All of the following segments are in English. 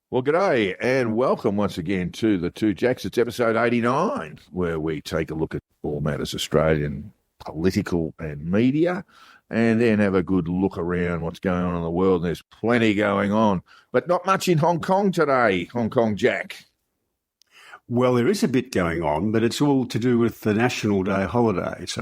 Well, g'day and welcome once again to the Two Jacks. It's episode 89, where we take a look at all matters Australian political and media, and then have a good look around what's going on in the world. And there's plenty going on, but not much in Hong Kong today, Hong Kong Jack. Well, there is a bit going on, but it's all to do with the National Day holiday. It's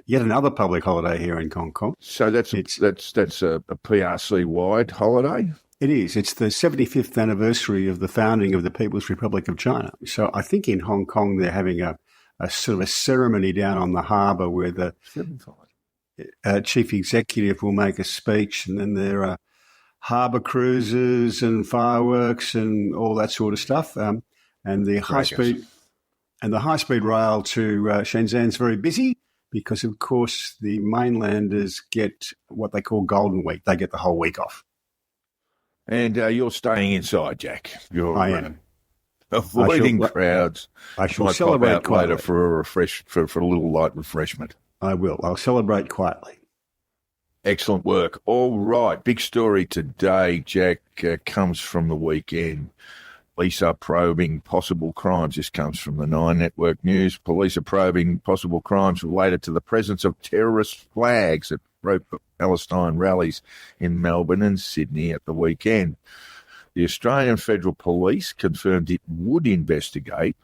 yet another public holiday here in Hong Kong. So that's a PRC-wide holiday? It is. It's the 75th anniversary of the founding of the People's Republic of China. So I think in Hong Kong they're having a sort of a ceremony down on the harbour where the chief executive will make a speech, and then there are harbour cruises and fireworks and all that sort of stuff. And the high speed rail to Shenzhen's very busy because, of course, the mainlanders get what they call Golden Week. They get the whole week off. And you're staying inside, Jack. I am. Avoiding crowds. I shall celebrate quietly later for a little light refreshment. I will. I'll celebrate quietly. Excellent work. All right. Big story today, Jack, comes from the weekend. Police are probing possible crimes. This comes from the Nine Network News. Police are probing possible crimes related to the presence of terrorist flags at pro-Palestine rallies in Melbourne and Sydney at the weekend. The Australian Federal Police confirmed it would investigate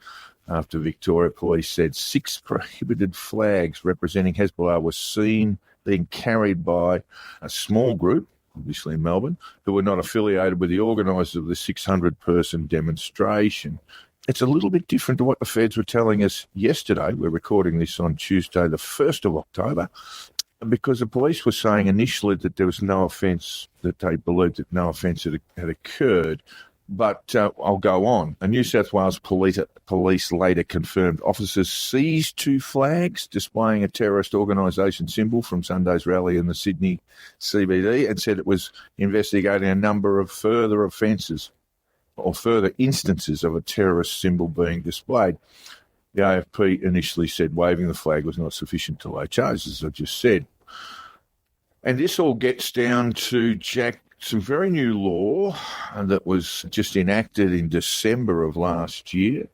after Victoria Police said 6 prohibited flags representing Hezbollah were seen being carried by a small group, obviously in Melbourne, who were not affiliated with the organisers of the 600-person demonstration. It's a little bit different to what the feds were telling us yesterday. We're recording this on Tuesday, the 1st of October, because the police were saying initially that there was no offence, that they believed that no offence had occurred. But I'll go on. A New South Wales police later confirmed officers seized 2 flags displaying a terrorist organisation symbol from Sunday's rally in the Sydney CBD, and said it was investigating a number of further offences or further instances of a terrorist symbol being displayed. The AFP initially said waving the flag was not sufficient to lay charges, as I just said. And this all gets down to, Jack, some very new law that was just enacted in December of last year.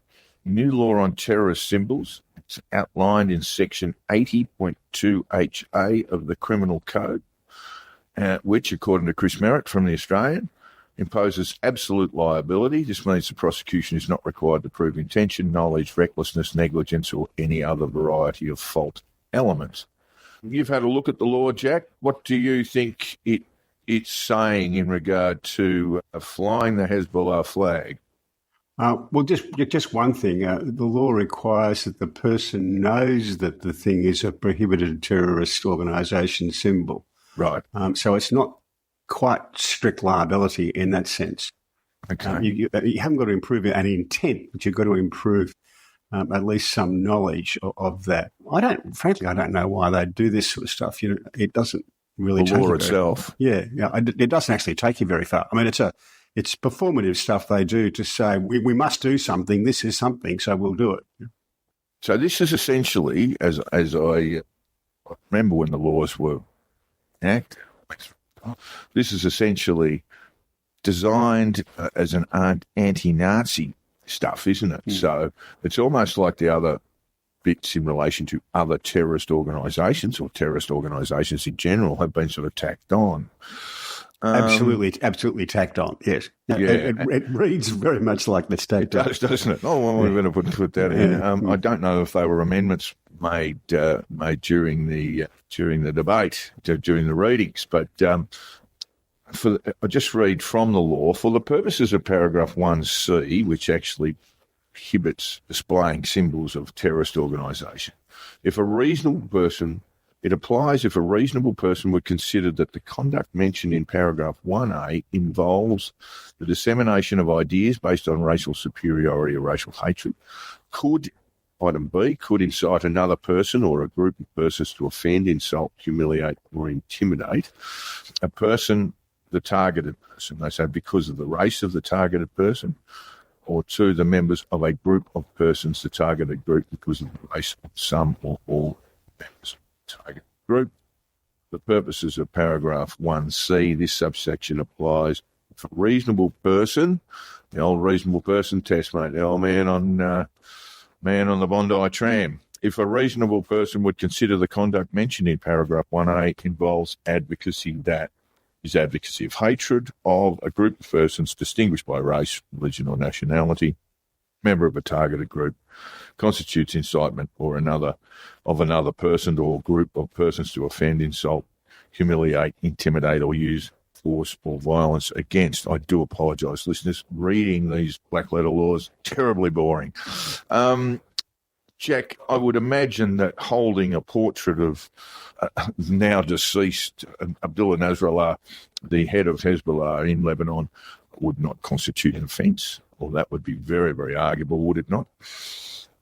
New law on terrorist symbols. It's outlined in Section 80.2HA of the Criminal Code, which, according to Chris Merritt from The Australian, imposes absolute liability. This means the prosecution is not required to prove intention, knowledge, recklessness, negligence, or any other variety of fault elements. You've had a look at the law, Jack. What do you think it's saying in regard to flying the Hezbollah flag? Well, just one thing. The law requires that the person knows that the thing is a prohibited terrorist organisation symbol. Right. So it's not quite strict liability in that sense. Okay. You haven't got to improve an intent, but you've got to improve at least some knowledge of that. I don't know why they do this sort of stuff. It doesn't really the law itself. It doesn't actually take you very far. I mean, it's performative stuff they do to say we must do something. This is something, so we'll do it. So this is essentially, as I remember when the laws were enacted, this is essentially designed as an anti-Nazi stuff, isn't it? So it's almost like the other bits in relation to other terrorist organisations or terrorist organisations in general have been sort of tacked on. Absolutely tacked on, yes. It reads very much like the state does, doesn't it? Oh, well, we're going to put that in. I don't know if they were amendments made during the debate, during the readings, but I just read from the law, for the purposes of paragraph 1C, which actually prohibits displaying symbols of terrorist organisation, it applies if a reasonable person would consider that the conduct mentioned in paragraph 1A involves the dissemination of ideas based on racial superiority or racial hatred, item B, could incite another person or a group of persons to offend, insult, humiliate, or intimidate a person, the targeted person. They say because of the race of the targeted person, or 2, the members of a group of persons, the targeted group, because of the race of some or all members of the targeted group. For purposes of paragraph 1C, this subsection applies if a reasonable person The old reasonable person test, mate. The old man on the Bondi tram. If a reasonable person would consider the conduct mentioned in paragraph 1A involves advocacy, that is advocacy of hatred of a group of persons distinguished by race, religion or nationality, member of a targeted group, constitutes incitement or another person or group of persons to offend, insult, humiliate, intimidate or use force or violence against. I do apologise, listeners. Reading these black letter laws, terribly boring. Jack, I would imagine that holding a portrait of now deceased Abdullah Nasrallah, the head of Hezbollah in Lebanon, would not constitute an offence, or that would be very, very arguable, would it not?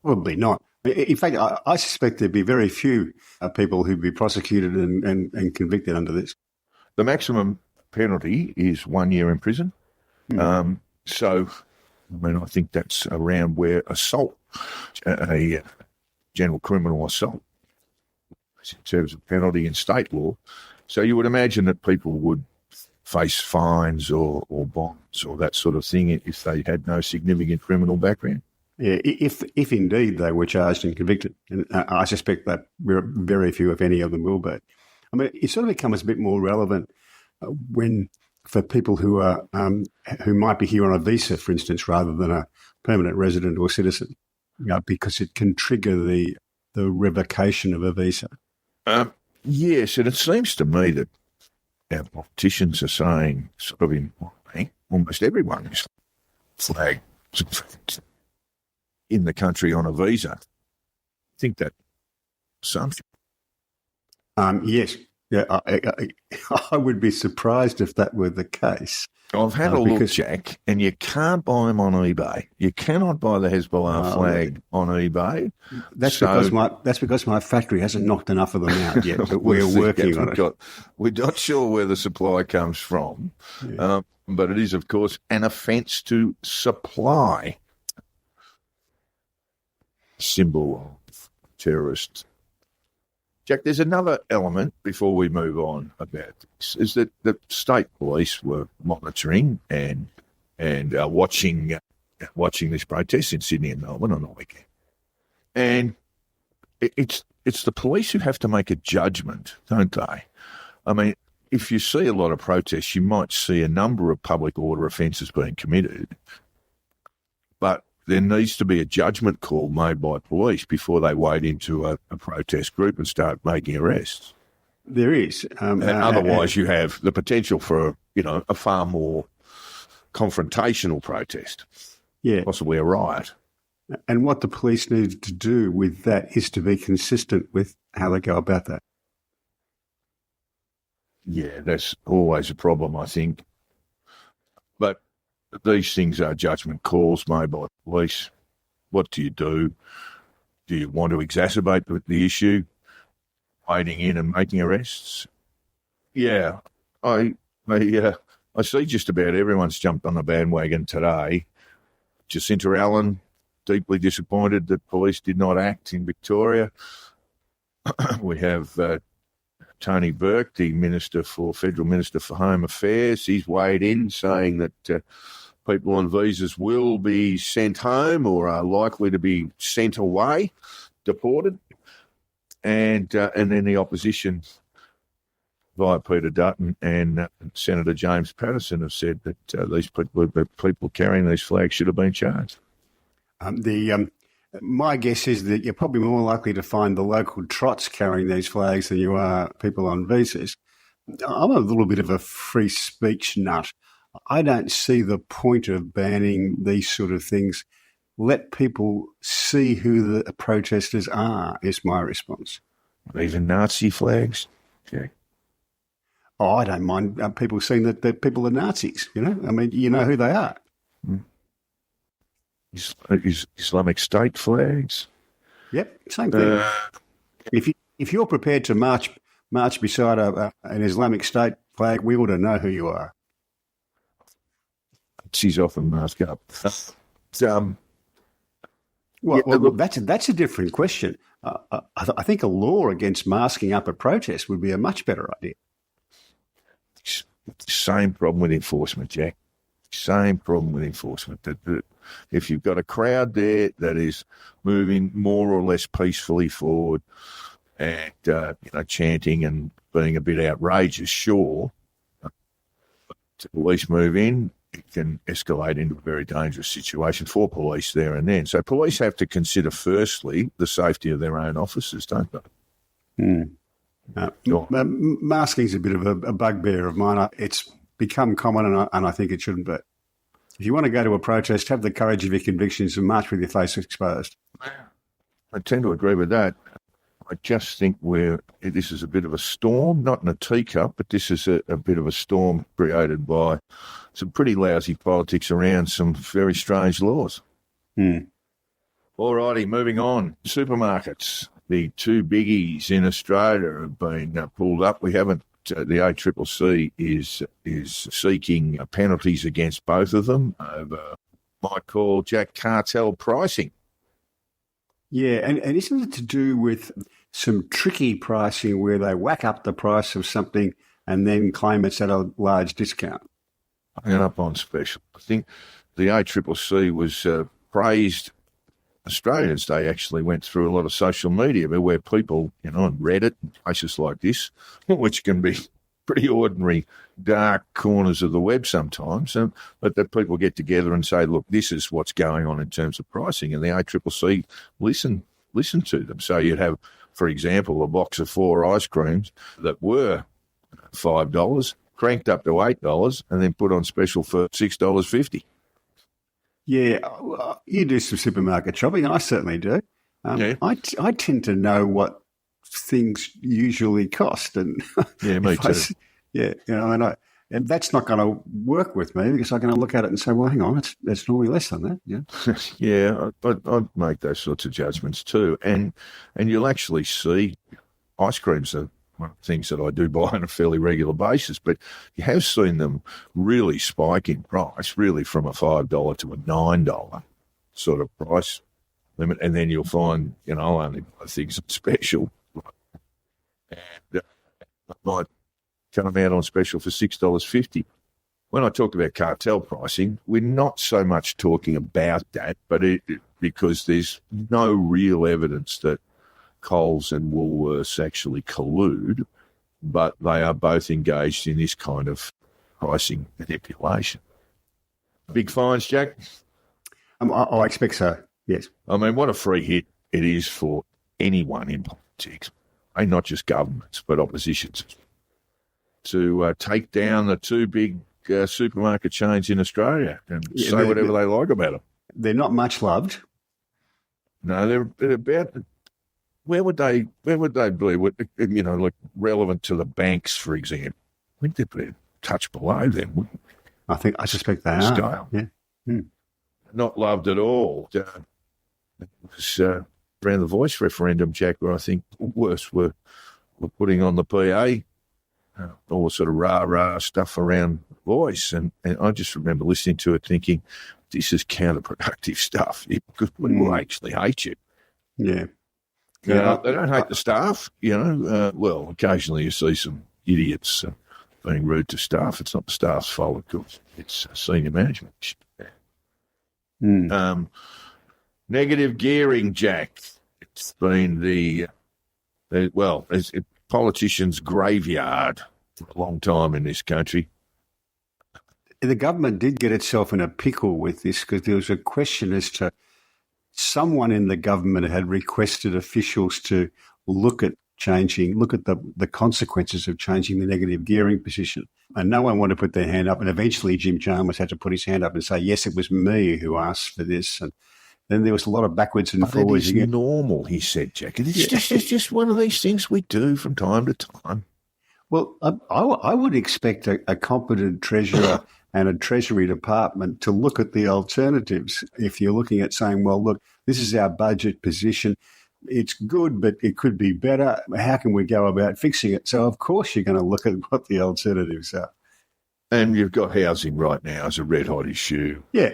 Probably not. In fact, I suspect there'd be very few people who'd be prosecuted and convicted under this. The maximum penalty is 1 year in prison. So, I think that's around where assault, a general criminal assault, in terms of penalty in state law. So you would imagine that people would face fines or bonds or that sort of thing if they had no significant criminal background. Yeah, if indeed they were charged and convicted, and I suspect that very few, if any, of them will be. I mean, it sort of becomes a bit more relevant when for people who are who might be here on a visa, for instance, rather than a permanent resident or citizen, because it can trigger the revocation of a visa. Yes, and it seems to me that our politicians are saying, sort of in almost everyone is flagged in the country on a visa. I think that something. Yes. Yeah, I would be surprised if that were the case. I've had a look, Jack, and you can't buy them on eBay. You cannot buy the Hezbollah flag on eBay. That's because my factory hasn't knocked enough of them out yet, but we're working on it. We're not sure where the supply comes from, but it is, of course, an offence to supply symbol of terrorist. Jack, there's another element before we move on about this, is that the state police were monitoring and watching this protest in Sydney and Melbourne on the weekend. And it's the police who have to make a judgment, don't they? I mean, if you see a lot of protests, you might see a number of public order offences being committed, but there needs to be a judgment call made by police before they wade into a protest group and start making arrests. There is. Otherwise, you have the potential for a far more confrontational protest, possibly a riot. And what the police need to do with that is to be consistent with how they go about that. Yeah, that's always a problem, I think. But these things are judgment calls made by police. What do you do? Do you want to exacerbate the issue, wading in and making arrests? Yeah, I see just about everyone's jumped on the bandwagon today. Jacinta Allen, deeply disappointed that police did not act in Victoria. We have Tony Burke, the Federal Minister for Home Affairs. He's weighed in saying that people on visas will be sent home or are likely to be sent away, deported. And then the opposition, via Peter Dutton and Senator James Patterson, have said that these people carrying these flags should have been charged. My guess is that you're probably more likely to find the local trots carrying these flags than you are people on visas. I'm a little bit of a free speech nut. I don't see the point of banning these sort of things. Let people see who the protesters are, is my response. Even Nazi flags? Okay. Oh, I don't mind people seeing that people are Nazis, I mean, you know who they are. Mm. Islamic State flags? Yep, same thing. If you're prepared to march beside an Islamic State flag, we ought to know who you are. She's often mask up. Well, that's a different question. I think a law against masking up a protest would be a much better idea. Same problem with enforcement, Jack. Same problem with enforcement. That if you've got a crowd there that is moving more or less peacefully forward and chanting and being a bit outrageous, sure, to police move in, it can escalate into a very dangerous situation for police there and then. So police have to consider, firstly, the safety of their own officers, don't they? Masking's a bit of a bugbear of mine. It's become common, and I think it shouldn't be. If you want to go to a protest, have the courage of your convictions and march with your face exposed. I tend to agree with that. I just think this is a bit of a storm, not in a teacup, but this is a bit of a storm created by some pretty lousy politics around some very strange laws. All righty, moving on. Supermarkets. The two biggies in Australia have been pulled up. We haven't. The ACCC is seeking penalties against both of them over, might call, Jack, cartel pricing. Yeah, and isn't it to do with some tricky pricing where they whack up the price of something and then claim it's at a large discount? Hanging up on special. I think the ACCC was praised. Australians, they actually went through a lot of social media where people, on Reddit and places like this, which can be pretty ordinary, dark corners of the web sometimes, but that people get together and say, look, this is what's going on in terms of pricing, and the ACCC listen to them. So you'd have, for example, a box of 4 ice creams that were $5, cranked up to $8, and then put on special for $6.50. Yeah, you do some supermarket shopping, and I certainly do. I tend to know what things usually cost, and yeah, me too. And that's not going to work with me because I'm going to look at it and say, well, hang on, it's normally less than that. Yeah, yeah, I'd make those sorts of judgments too, and you'll actually see ice creams are one of the things that I do buy on a fairly regular basis, but you have seen them really spike in price, really from a $5 to a $9 sort of price limit, and then you'll find, only buy things on special. And I might come out on special for $6.50. When I talk about cartel pricing, we're not so much talking about that, but because there's no real evidence that Coles and Woolworths actually collude, but they are both engaged in this kind of pricing manipulation. Big fines, Jack? I expect so, yes. I mean, what a free hit it is for anyone in politics, and not just governments, but oppositions, to take down the two big supermarket chains in Australia and say whatever they like about them. They're not much loved. No, they're about... Where would they be? Like relevant to the banks, for example? I think they'd be a touch below them. I suspect they are. Scale. Yeah. Not loved at all. It was around the voice referendum, Jack, where I think worse were putting on the PA, all the sort of rah-rah stuff around voice. And I just remember listening to it thinking, this is counterproductive stuff because people actually hate you. Yeah. They don't hate the staff, well, occasionally you see some idiots being rude to staff. It's not the staff's fault, of course. It's senior management. Negative gearing, Jack. It's been it's a politicians' graveyard for a long time in this country. The government did get itself in a pickle with this because there was a question as to someone in the government had requested officials to look at the consequences of changing the negative gearing position. And no one wanted to put their hand up. And eventually Jim Chalmers had to put his hand up and say, yes, it was me who asked for this. And then there was a lot of backwards and forwards. It's normal, he said, Jack. It's just one of these things we do from time to time. Well, I would expect a competent treasurer and a Treasury Department to look at the alternatives. If you're looking at saying, well, look, this is our budget position. It's good, but it could be better. How can we go about fixing it? So, of course, you're going to look at what the alternatives are. And you've got housing right now as a red-hot issue. Yeah.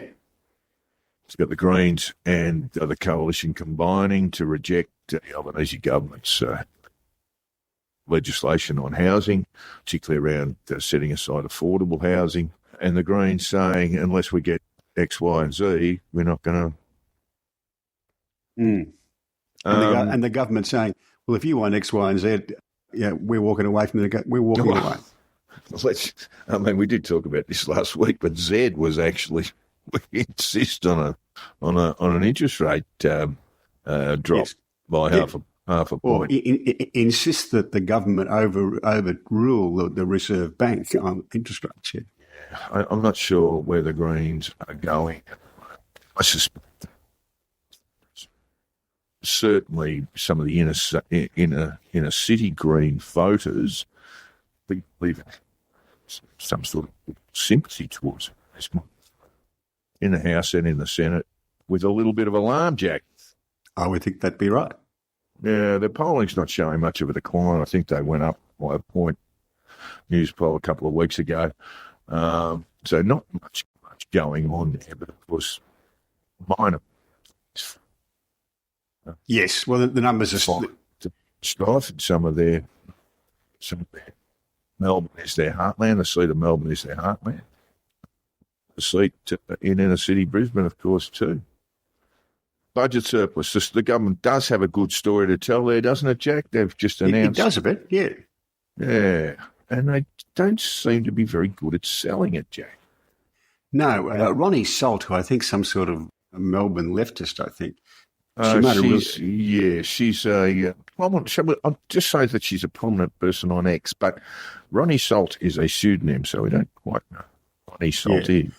It's got the Greens and the Coalition combining to reject the Albanese government's legislation on housing, particularly around setting aside affordable housing. and the Greens saying, unless we get X, Y, and Z, we're not going to. And the government saying, well, if you want X, Y, and Z, we're walking away from we're walking away. We did talk about this last week, but Z was actually, we insist on an interest rate drop by half a point. Insist that the government overrule the Reserve Bank on interest rates. Yeah. I'm not sure where the Greens are going. I suspect certainly some of the inner city Green voters believe some sort of sympathy towards this in the House and in the Senate with a little bit of alarm, Jack. I would think that'd be right. Yeah, the polling's not showing much of a decline. I think they went up by a point, news poll a couple of weeks ago. So not much going on there, but of course, minor. Yes, well, the numbers are stifled. Some of their Melbourne is their heartland. The seat of Melbourne is their heartland. The seat in inner city Brisbane, of course, too. Budget surplus. The government does have a good story to tell there, doesn't it, Jack? They've just announced. It does a bit, yeah. Yeah, and they don't seem to be very good at selling it, Jack. No, Ronnie Salt, who I think some sort of Melbourne leftist, I think. She's a I'll just say that she's a prominent person on X, but Ronnie Salt is a pseudonym, so we don't quite know what Ronnie Salt is.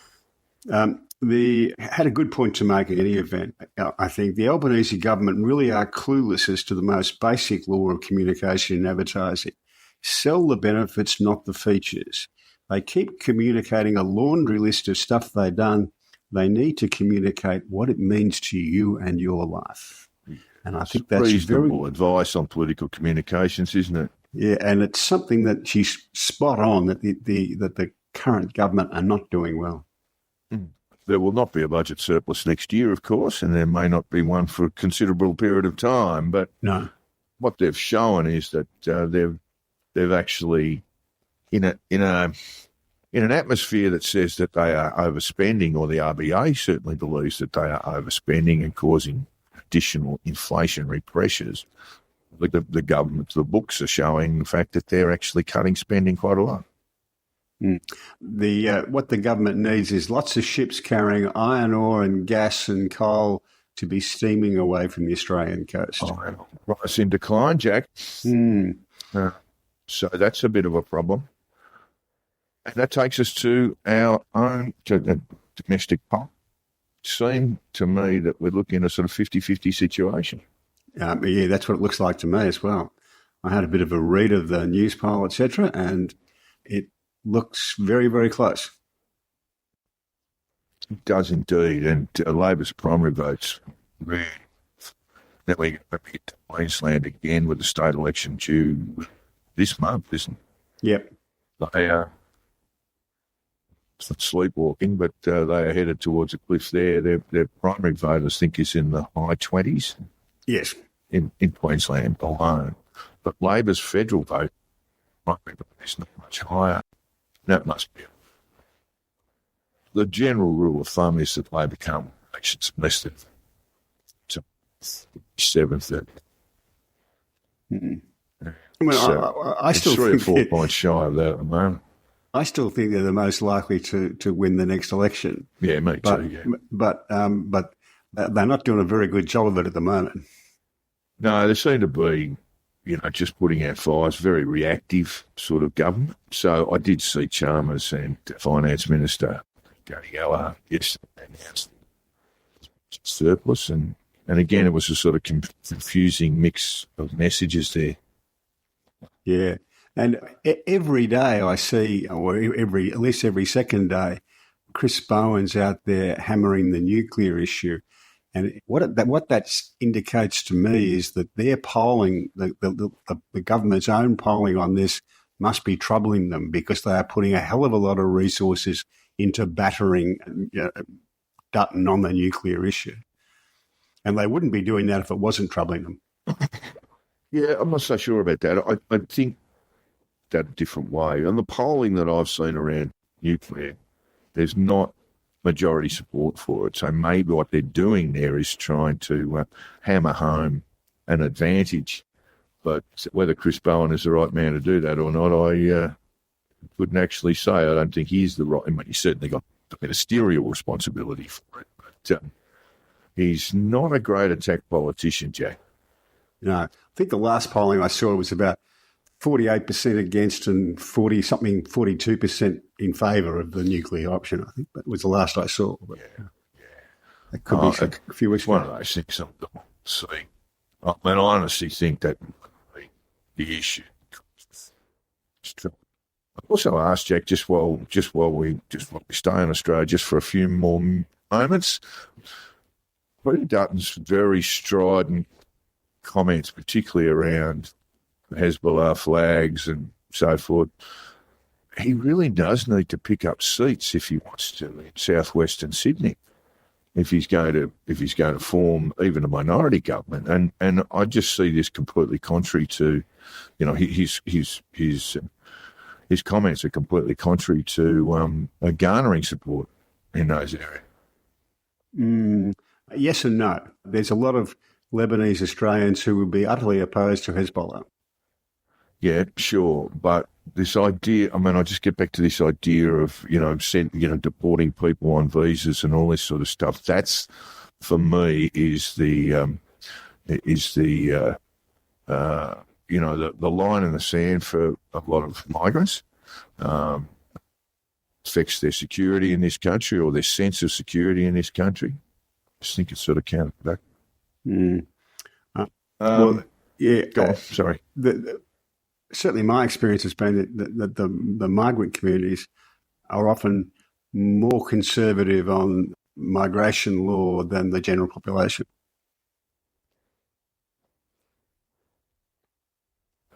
Had a good point to make in any event. I think the Albanese government really are clueless as to the most basic law of communication and advertising. Sell the benefits, not the features. They keep communicating a laundry list of stuff they've done. They need to communicate what it means to you and your life. And I think that's reasonable advice on political communications, isn't it? Yeah, and it's something that she's spot on, that the current government are not doing well. There will not be a budget surplus next year, of course, and there may not be one for a considerable period of time. But no, what they've shown is that they've actually in an atmosphere that says that they are overspending, or the RBA certainly believes that they are overspending and causing additional inflationary pressures. The government, the books are showing the fact that they're actually cutting spending quite a lot. What the government needs is lots of ships carrying iron ore and gas and coal to be steaming away from the Australian coast. Price in decline, Jack. So that's a bit of a problem. And that takes us to our own domestic poll. It seemed to me that we're looking at a sort of 50-50 situation. Yeah, that's what it looks like to me as well. I had a bit of a read of the news poll, etc., and it looks very, very close. It does indeed, and Labor's primary votes really. Then we get to Queensland again with the state election due this month, isn't it? Yep. They are sleepwalking, but they are headed towards a cliff there. Their primary vote, I think, is in the high 20s. Yes. In Queensland alone. But Labor's federal vote is not much higher. That must be. The general rule of thumb is that Labor can't win elections less than 730. Well, I still think 3 or 4 think points shy of that at the moment. I still think they're the most likely to win the next election. Yeah, me too. Yeah. But they're not doing a very good job of it at the moment. No, they seem to be, just putting out fires, very reactive sort of government. So I did see Chalmers and Finance Minister Gary Gallagher yesterday announced surplus, and again it was a sort of confusing mix of messages there. Yeah, and every day I see, or at least every second day, Chris Bowen's out there hammering the nuclear issue. And what that indicates to me is that their polling, the government's own polling on this, must be troubling them, because they are putting a hell of a lot of resources into battering Dutton on the nuclear issue. And they wouldn't be doing that if it wasn't troubling them. Yeah, I'm not so sure about that. I think that a different way. And the polling that I've seen around nuclear There's not majority support for it. So maybe what they're doing there is trying to hammer home an advantage. But whether Chris Bowen is the right man to do that or not, I couldn't actually say. I don't think he's the right. I mean, he's certainly got the ministerial responsibility for it. But he's not a great attack politician, Jack. No, I think the last polling I saw was about 48% against and 42% in favour of the nuclear option. I think that was the last I saw. But that could be a few weeks ago. One of those things I'm going to see. I mean, I honestly think that the issue. I also asked Jack just while we stay in Australia, just for a few more moments. Peter Dutton's very strident comments, particularly around Hezbollah flags and so forth. He really does need to pick up seats if he wants to in southwestern Sydney. If he's going to form even a minority government, and I just see this completely contrary to, his comments are completely contrary to garnering support in those areas. Yes and no. There's a lot of Lebanese Australians who would be utterly opposed to Hezbollah. Yeah, sure, but this idea, I mean, I just get back to this idea of, deporting people on visas and all this sort of stuff. That's, for me, is the line in the sand for a lot of migrants. Affects their security in this country or their sense of security in this country. I just think it's sort of counterproductive. Go on, sorry. Certainly my experience has been that the migrant communities are often more conservative on migration law than the general population.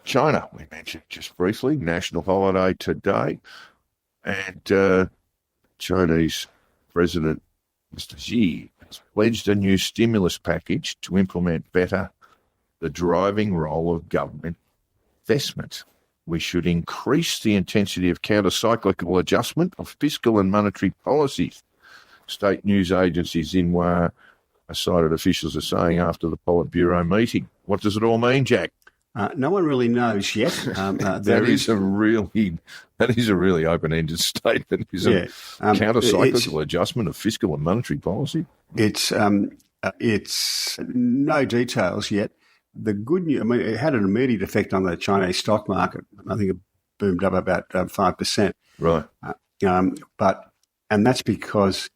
China, we mentioned just briefly, national holiday today, and Chinese President Mr. Xi has pledged a new stimulus package to implement better the driving role of government investment. We should increase the intensity of counter-cyclical adjustment of fiscal and monetary policies. State news agency Xinhua cited officials are saying after the Politburo meeting. What does it all mean, Jack? No one really knows yet. That is a really open-ended statement. Counter-cyclical adjustment of fiscal and monetary policy. It's no details yet. The good news, I mean, it had an immediate effect on the Chinese stock market. I think it boomed up about 5%. Right. And that's because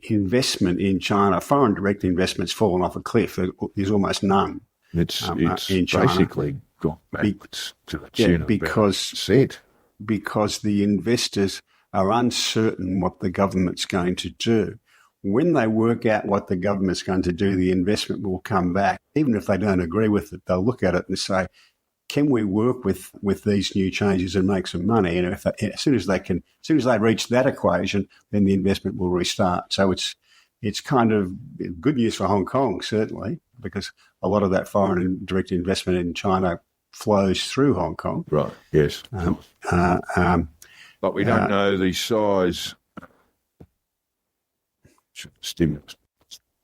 investment in China, foreign direct investment's fallen off a cliff. There's almost none. It's in China. Basically gone backwards to the tune of because the investors are uncertain what the government's going to do. When they work out what the government's going to do, the investment will come back. Even if they don't agree with it, they'll look at it and say, can we work with these new changes and make some money? And as soon as they reach that equation, then the investment will restart. So it's kind of good news for Hong Kong, certainly, because a lot of that foreign and direct investment in China flows through Hong Kong. Right, yes. But we don't know the size stimulus.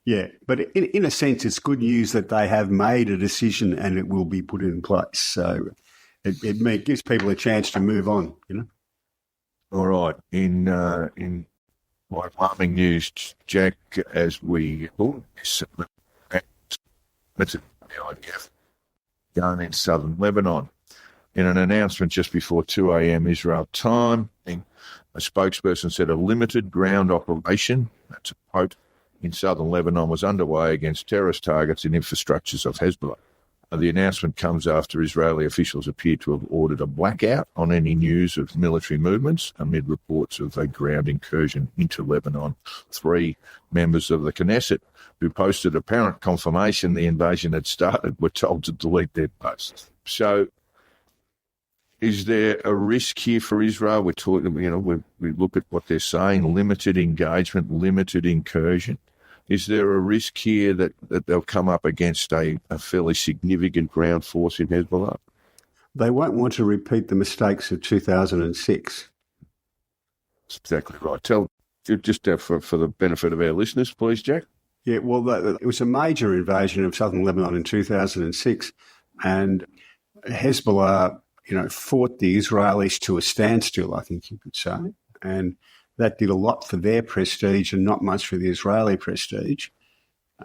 Yeah, but in a sense, it's good news that they have made a decision and it will be put in place. So it gives people a chance to move on, All right. In more alarming news, Jack, as we that's the IDF going in southern Lebanon. In an announcement just before 2 a.m. Israel time, a spokesperson said a limited ground operation, that's a quote, in southern Lebanon was underway against terrorist targets and infrastructures of Hezbollah. The announcement comes after Israeli officials appear to have ordered a blackout on any news of military movements amid reports of a ground incursion into Lebanon. 3 members of the Knesset who posted apparent confirmation the invasion had started were told to delete their posts. So is there a risk here for Israel? We're talking, we look at what they're saying, limited engagement, limited incursion. Is there a risk here that they'll come up against a fairly significant ground force in Hezbollah? They won't want to repeat the mistakes of 2006. That's exactly right. Tell just for the benefit of our listeners, please, Jack. Yeah, well, it was a major invasion of southern Lebanon in 2006, and Hezbollah, fought the Israelis to a standstill, I think you could say, and that did a lot for their prestige and not much for the Israeli prestige.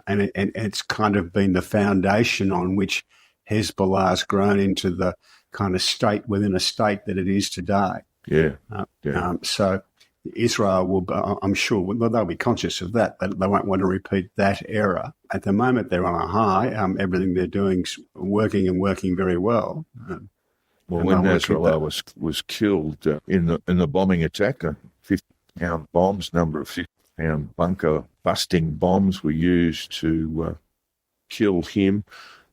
And it's kind of been the foundation on which Hezbollah has grown into the kind of state within a state that it is today. Yeah. So Israel will, I'm sure, they'll be conscious of that, but they won't want to repeat that error. At the moment, they're on a high. Everything they're doing is working and working very well. Well, when Nasrallah was killed in the bombing attack, 50-pound bombs, number of 50-pound bunker busting bombs were used to kill him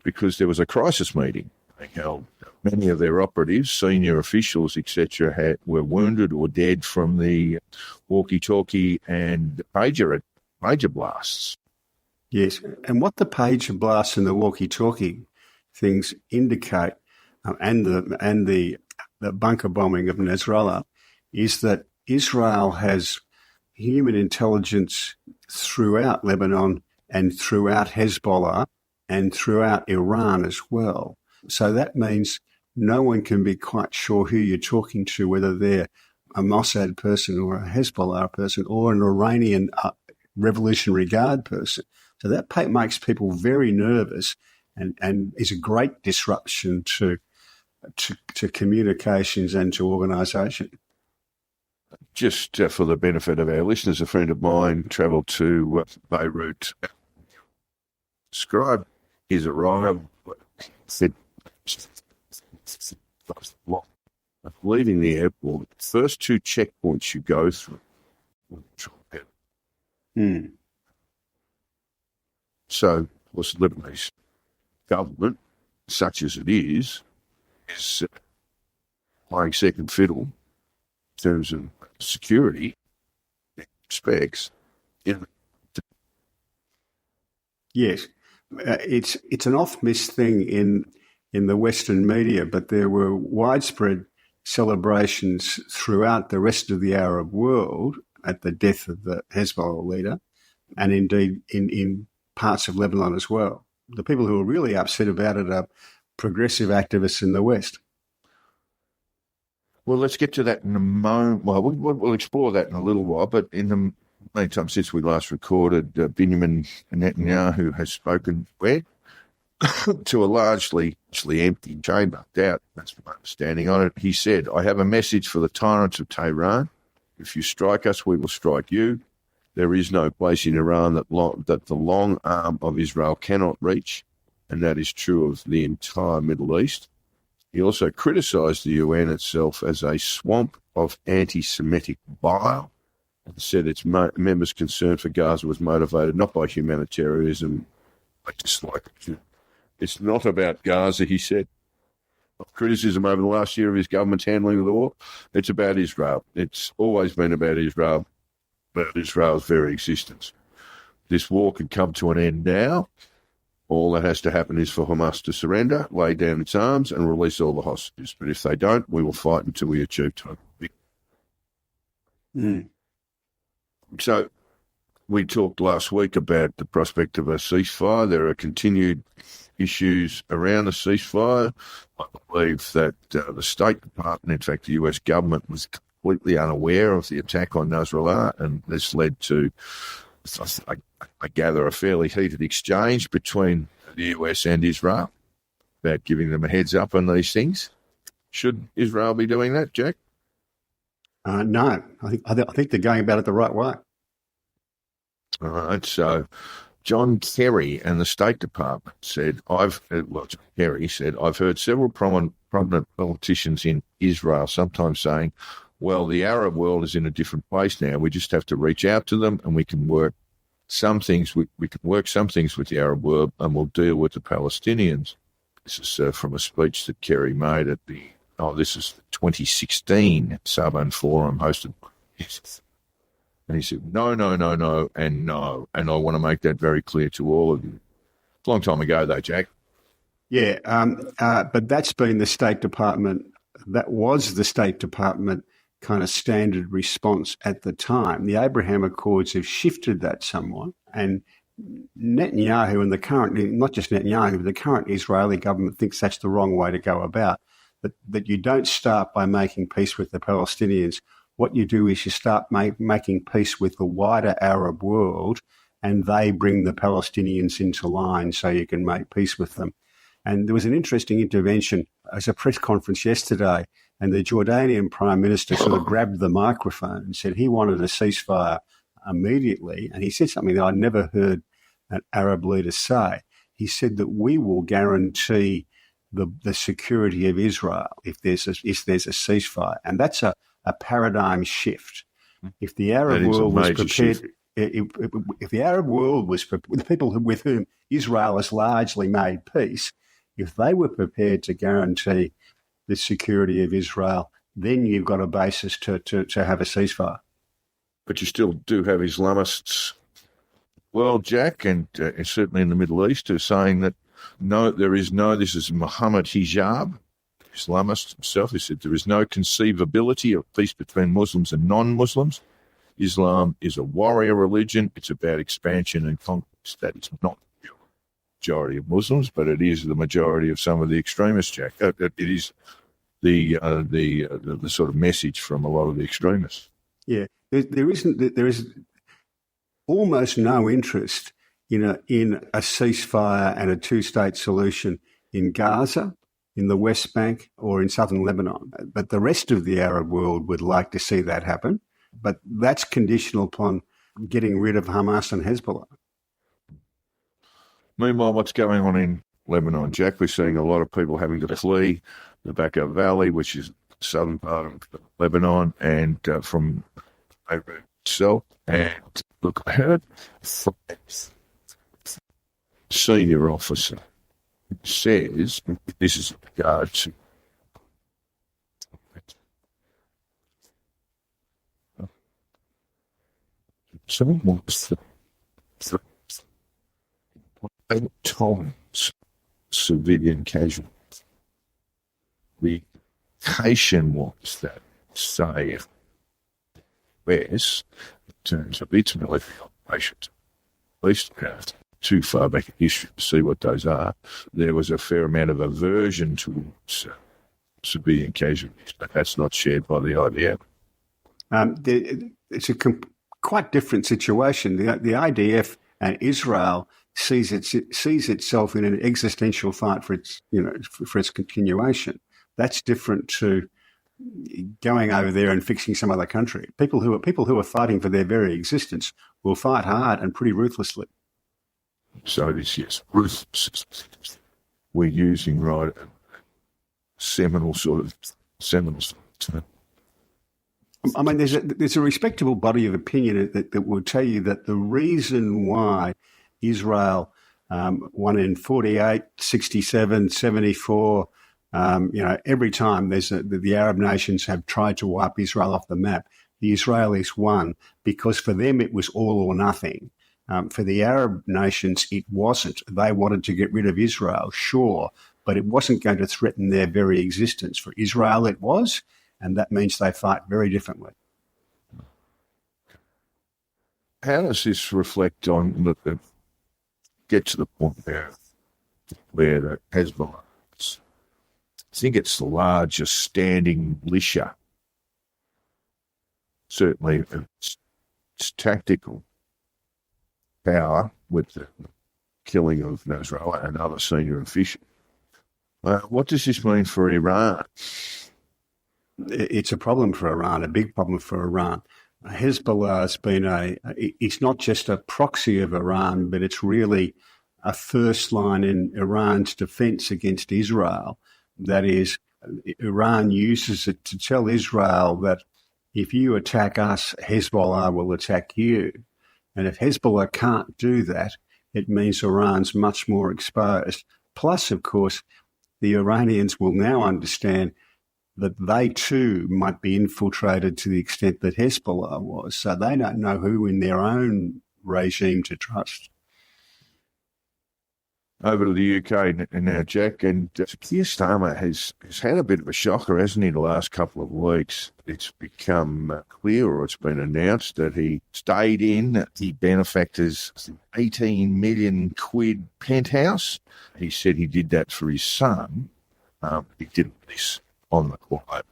because there was a crisis meeting they held. Many of their operatives, senior officials, etc., were wounded or dead from the walkie-talkie and pager blasts. Yes, and what the pager blasts and the walkie-talkie things indicate, and the bunker bombing of Nasrallah, is that Israel has human intelligence throughout Lebanon and throughout Hezbollah and throughout Iran as well. So that means no one can be quite sure who you're talking to, whether they're a Mossad person or a Hezbollah person or an Iranian Revolutionary Guard person. So that makes people very nervous and is a great disruption to communications and to organisation. Just for the benefit of our listeners, a friend of mine travelled to Beirut. Described his arrival. Said, leaving the airport, the first two checkpoints you go through. So, of course, the Lebanese government, such as it is playing second fiddle in terms of security specs. Yes, it's an oft-missed thing in the Western media, but there were widespread celebrations throughout the rest of the Arab world at the death of the Hezbollah leader, and indeed in parts of Lebanon as well. The people who are really upset about it are progressive activists in the West. Well, let's get to that in a moment. Well, we'll explore that in a little while, but in the meantime, since we last recorded, Benjamin Netanyahu has spoken where? To a largely empty chamber. Doubt, that's my understanding on it. He said, I have a message for the tyrants of Tehran. If you strike us, we will strike you. There is no place in Iran that the long arm of Israel cannot reach, and that is true of the entire Middle East. He also criticised the UN itself as a swamp of anti-Semitic bile and said its members' concern for Gaza was motivated not by humanitarianism, but dislike. It's not about Gaza, he said. Criticism over the last year of his government's handling of the war. It's about Israel. It's always been about Israel, about Israel's very existence. This war could come to an end now. All that has to happen is for Hamas to surrender, lay down its arms, and release all the hostages. But if they don't, we will fight until we achieve total victory. So we talked last week about the prospect of a ceasefire. There are continued issues around the ceasefire. I believe that the State Department, in fact, the US government, was completely unaware of the attack on Nasrallah, and this led to, I gather, a fairly heated exchange between the US and Israel about giving them a heads up on these things. Should Israel be doing that, Jack? No, I think they're going about it the right way. All right, so John Kerry and the State Department said, John Kerry said, I've heard several prominent politicians in Israel sometimes saying, well, the Arab world is in a different place now. We just have to reach out to them and we can work some things. We can work some things with the Arab world and we'll deal with the Palestinians. This is from a speech that Kerry made at the 2016 Sabah Forum hosted by his. And he said, no, and no. And I want to make that very clear to all of you. It's a long time ago, though, Jack. Yeah, but that's been the State Department. That was the State Department kind of standard response at the time. The Abraham Accords have shifted that somewhat, and Netanyahu and the current, not just Netanyahu, but the current Israeli government thinks that's the wrong way to go about. That you don't start by making peace with the Palestinians. What you do is you start making peace with the wider Arab world, and they bring the Palestinians into line so you can make peace with them. And there was an interesting intervention. There was a press conference yesterday, and the Jordanian Prime Minister sort of grabbed the microphone and said he wanted a ceasefire immediately. And he said something that I'd never heard an Arab leader say. He said that we will guarantee the security of Israel if there's a ceasefire. And that's a paradigm shift. If the Arab world was prepared, if the Arab world was the people with whom Israel has largely made peace, if they were prepared to guarantee the security of Israel, then you've got a basis to have a ceasefire. But you still do have Islamists, well, Jack, and certainly in the Middle East, who are saying that this is Muhammad Hijab, Islamist himself, who said there is no conceivability of peace between Muslims and non-Muslims. Islam is a warrior religion. It's about expansion and conquest. That is not the majority of Muslims, but it is the majority of some of the extremists, Jack. It is the sort of message from a lot of the extremists. Yeah, there is almost no interest in a ceasefire and a two-state solution in Gaza, in the West Bank, or in southern Lebanon. But the rest of the Arab world would like to see that happen. But that's conditional upon getting rid of Hamas and Hezbollah. Meanwhile, what's going on in Lebanon, Jack? We're seeing a lot of people having to flee the Bekaa Valley, which is the southern part of Lebanon, and from itself. And look, I heard from a senior officer says, this is in regard to someone wants the times civilian casualties. The indication was that, say, West, in terms of its military operations, at least too far back in history to see what those are, there was a fair amount of aversion towards civilian casualties, but that's not shared by the IDF. It's a quite different situation. The IDF and Israel sees itself in an existential fight for its continuation. That's different to going over there and fixing some other country. People who are fighting for their very existence will fight hard and pretty ruthlessly. So this, yes, ruthless. We're using seminal term. I mean, there's a respectable body of opinion that will tell you that the reason why Israel won in 48, 67, 74, every time the Arab nations have tried to wipe Israel off the map, the Israelis won because for them it was all or nothing. For the Arab nations, it wasn't. They wanted to get rid of Israel, sure, but it wasn't going to threaten their very existence. For Israel, it was. And that means they fight very differently. How does this reflect on get to the point where the Hezbollah, I think it's the largest standing militia, certainly its tactical power with the killing of Nasrallah and other senior officials. What does this mean for Iran? It's a problem for Iran, a big problem for Iran. Hezbollah has been it's not just a proxy of Iran, but it's really a first line in Iran's defense against Israel. That is, Iran uses it to tell Israel that if you attack us, Hezbollah will attack you. And if Hezbollah can't do that, it means Iran's much more exposed. Plus, of course, the Iranians will now understand that they too might be infiltrated to the extent that Hezbollah was. So they don't know who in their own regime to trust. over to the UK now, Jack, and Keir Starmer has had a bit of a shocker, hasn't he, the last couple of weeks? It's become clear, or it's been announced, that he stayed in the benefactor's 18 million quid penthouse. He said he did that for his son. He did this on the quiet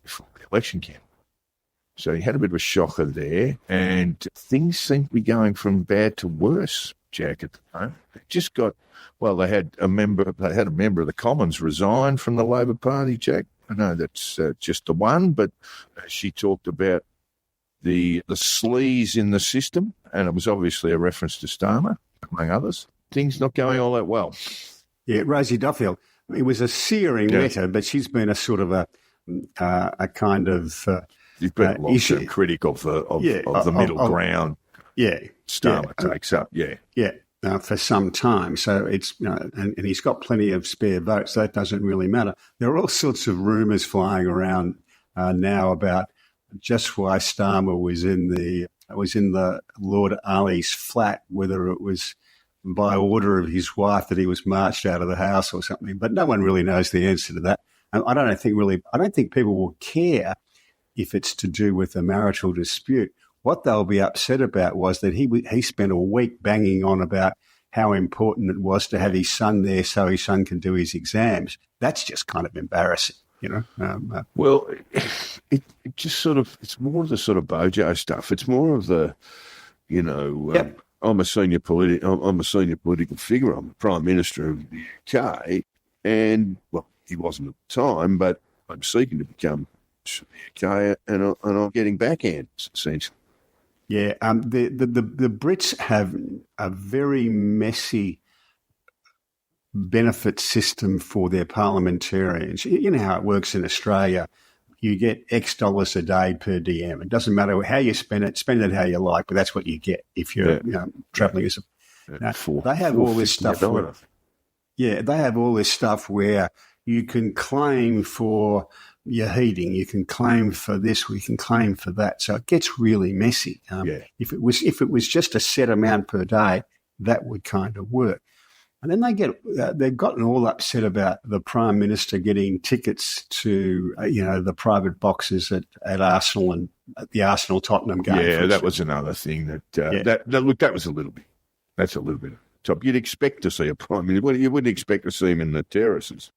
before the election campaign. So he had a bit of a shocker there, and things seem to be going from bad to worse, Jack, at the moment. They just got, well, they had a member of the Commons resign from the Labor Party, Jack. I know that's just the one, but she talked about the sleaze in the system, and it was obviously a reference to Starmer, among others. Things not going all that well. Yeah, Rosie Duffield. It was a searing letter, but she's been a sort of a kind of you've been a long-term critic of the middle ground. Yeah, Starmer takes up. For some time. So it's and he's got plenty of spare votes. So that doesn't really matter. There are all sorts of rumours flying around now about just why Starmer was in the Lord Ali's flat, whether it was by order of his wife that he was marched out of the house or something. But no one really knows the answer to that. And I don't think people will care if it's to do with a marital dispute. What they'll be upset about was that he spent a week banging on about how important it was to have his son there so his son can do his exams. That's just kind of embarrassing, Well, it just sort of, it's more of the sort of Bojo stuff. It's more of the, I'm a senior political figure. I'm the Prime Minister of the UK, and well, he wasn't at the time, but I'm seeking to become the UK, and I'm getting backhands essentially. Yeah, the Brits have a very messy benefit system for their parliamentarians. You know how it works in Australia. You get X dollars a day per DM. It doesn't matter how you spend it how you like, but that's what you get if you're travelling as a... they have all this stuff. They have all this stuff where you can claim for your heating, you can claim for this, we can claim for that. So it gets really messy. If it was just a set amount per day, that would kind of work. And then they've gotten all upset about the Prime Minister getting tickets to the private boxes at Arsenal and at the Arsenal Tottenham game. Yeah, that was another thing that was a little bit. That's a little bit top. You'd expect to see a Prime Minister. You wouldn't expect to see him in the terraces.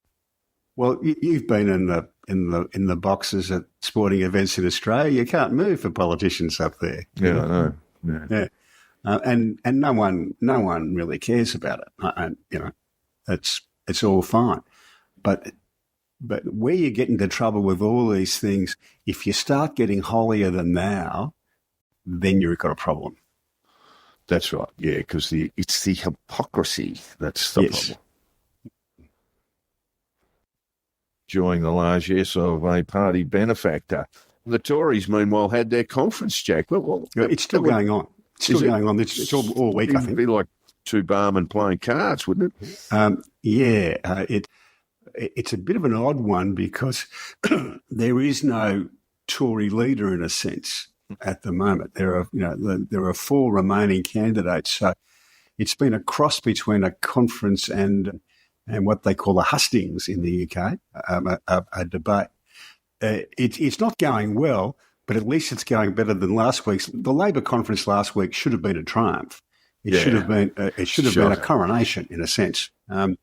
Well, you've been in the boxes at sporting events in Australia. You can't move for politicians up there. Yeah, I know. Yeah. And no one really cares about it. It's all fine. But where you get into trouble with all these things, if you start getting holier than thou, then you've got a problem. That's right. Yeah, because it's the hypocrisy that's the problem. During the largesse of a party benefactor. The Tories, meanwhile, had their conference, Jack. Well, it's still going on. It's still going on. It's all week, I think. It'd be like two barmen playing cards, wouldn't it? It's a bit of an odd one because there is no Tory leader in a sense at the moment. There are four remaining candidates, so it's been a cross between a conference and what they call a hustings in the UK, a debate. It's not going well, but at least it's going better than last week's. The Labor conference last week should have been a triumph. It should have been a coronation in a sense. And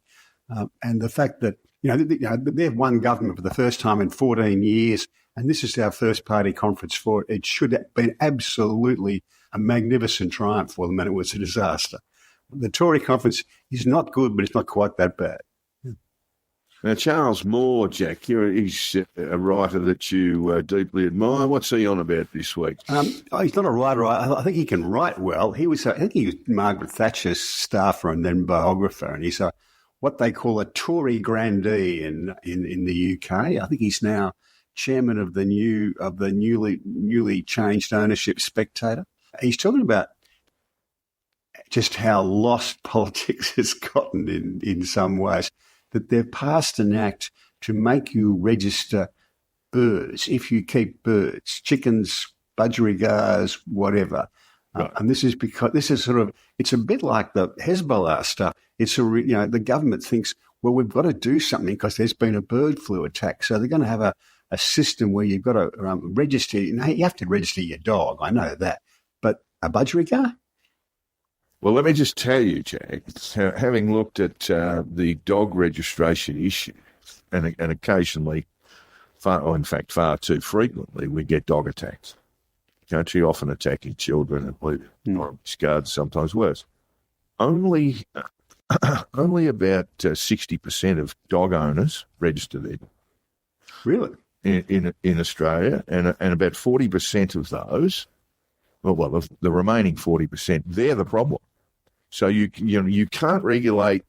the fact that they've won government for the first time in 14 years, and this is our first party conference for it. It should have been absolutely a magnificent triumph for them, and it was a disaster. The Tory conference is not good, but it's not quite that bad. Now, Charles Moore, Jack, he's a writer that you deeply admire. What's he on about this week? He's not a writer. I think he can write well. I think he was Margaret Thatcher's staffer and then biographer, and he's what they call a Tory grandee in the UK. I think he's now chairman of the newly changed ownership Spectator. He's talking about just how lost politics has gotten in some ways, that they've passed an act to make you register birds. If you keep birds, chickens, budgerigars, whatever, Right. And this is because this is sort of, it's a bit like the Hezbollah stuff. It's the government thinks, well, we've got to do something because there's been a bird flu attack. So they're going to have a system where you've got to register. You have to register your dog. I know that. But a budgerigar? Well, let me just tell you, Jack, having looked at the dog registration issue, and occasionally, far too frequently, we get dog attacks. Country often attacking children and or scards, sometimes worse. Only about 60% of dog owners register their dog. Really? In Australia, and about 40% of those, well, the remaining 40%, they're the problem. So you can't regulate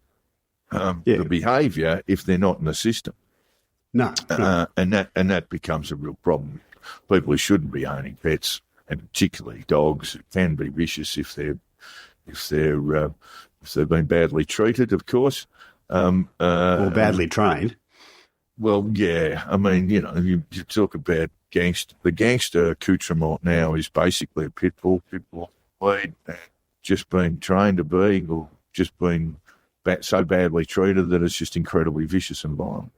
the behaviour if they're not in the system. No. And that becomes a real problem. People who shouldn't be owning pets, and particularly dogs, can be vicious if they've been badly treated, of course, or badly trained. Well, yeah. I mean, you talk about the gangster accoutrement now is basically a pit bull. People lead just been trained to be, or just been so badly treated that it's just incredibly vicious and violent.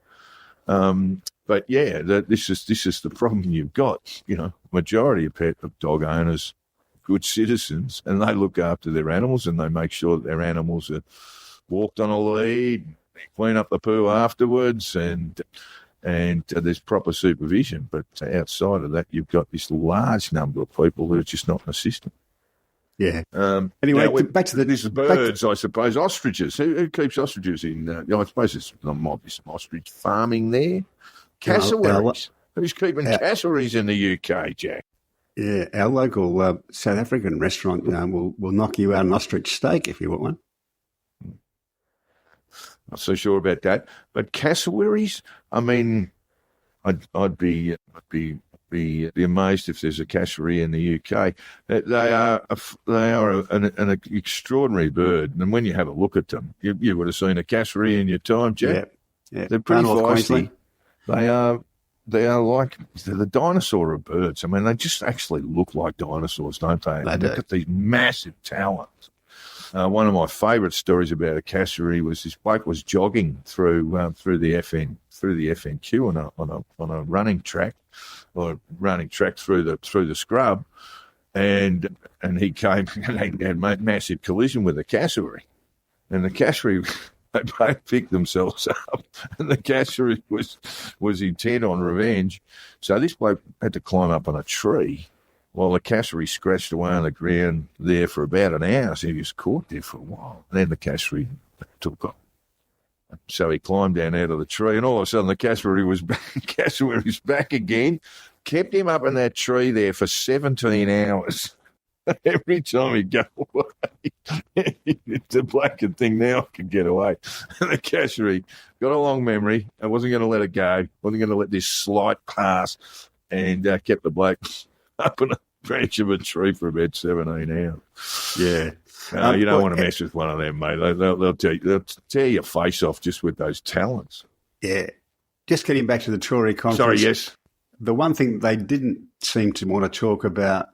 But yeah, this is the problem you've got. Majority of dog owners, good citizens, and they look after their animals and they make sure that their animals are walked on a lead, they clean up the poo afterwards, and there's proper supervision. But outside of that, you've got this large number of people that are just not in the system. Yeah. Anyway, back to these birds, I suppose. Ostriches. Who keeps ostriches in? I suppose there might be some ostrich farming there. Cassowaries. Who's keeping cassowaries in the UK, Jack? Yeah, our local South African restaurant will knock you out an ostrich steak if you want one. Not so sure about that, but cassowaries. I mean, I'd be amazed if there's a cassowary in the UK. They are an extraordinary bird, and when you have a look at them, you would have seen a cassowary in your time, Jack. Yeah. They're pretty feisty. They are like the dinosaur of birds. I mean, they just actually look like dinosaurs, don't they? They do. They've got these massive talons. One of my favourite stories about a cassowary was this bloke was jogging through the FNQ on a running track, or running track through the scrub, and he came and had a massive collision with a cassowary, and the cassowary. They both picked themselves up, and the cassowary was intent on revenge. So this bloke had to climb up on a tree while the cassowary scratched away on the ground there for about an hour. So he was caught there for a while. And then the cassowary took off. So he climbed down out of the tree, and all of a sudden the cassowary was back again, kept him up in that tree there for 17 hours. Every time he'd go away, it's a blanket thing now, I can get away. And the cassowary got a long memory. I wasn't going to let it go. Wasn't going to let this slight pass, and kept the bloke up on a branch of a tree for about 17 hours. Yeah. You don't want to mess with one of them, mate. They'll tear your face off just with those talons. Yeah. Just getting back to the Tory conference. Sorry, yes. The one thing they didn't seem to want to talk about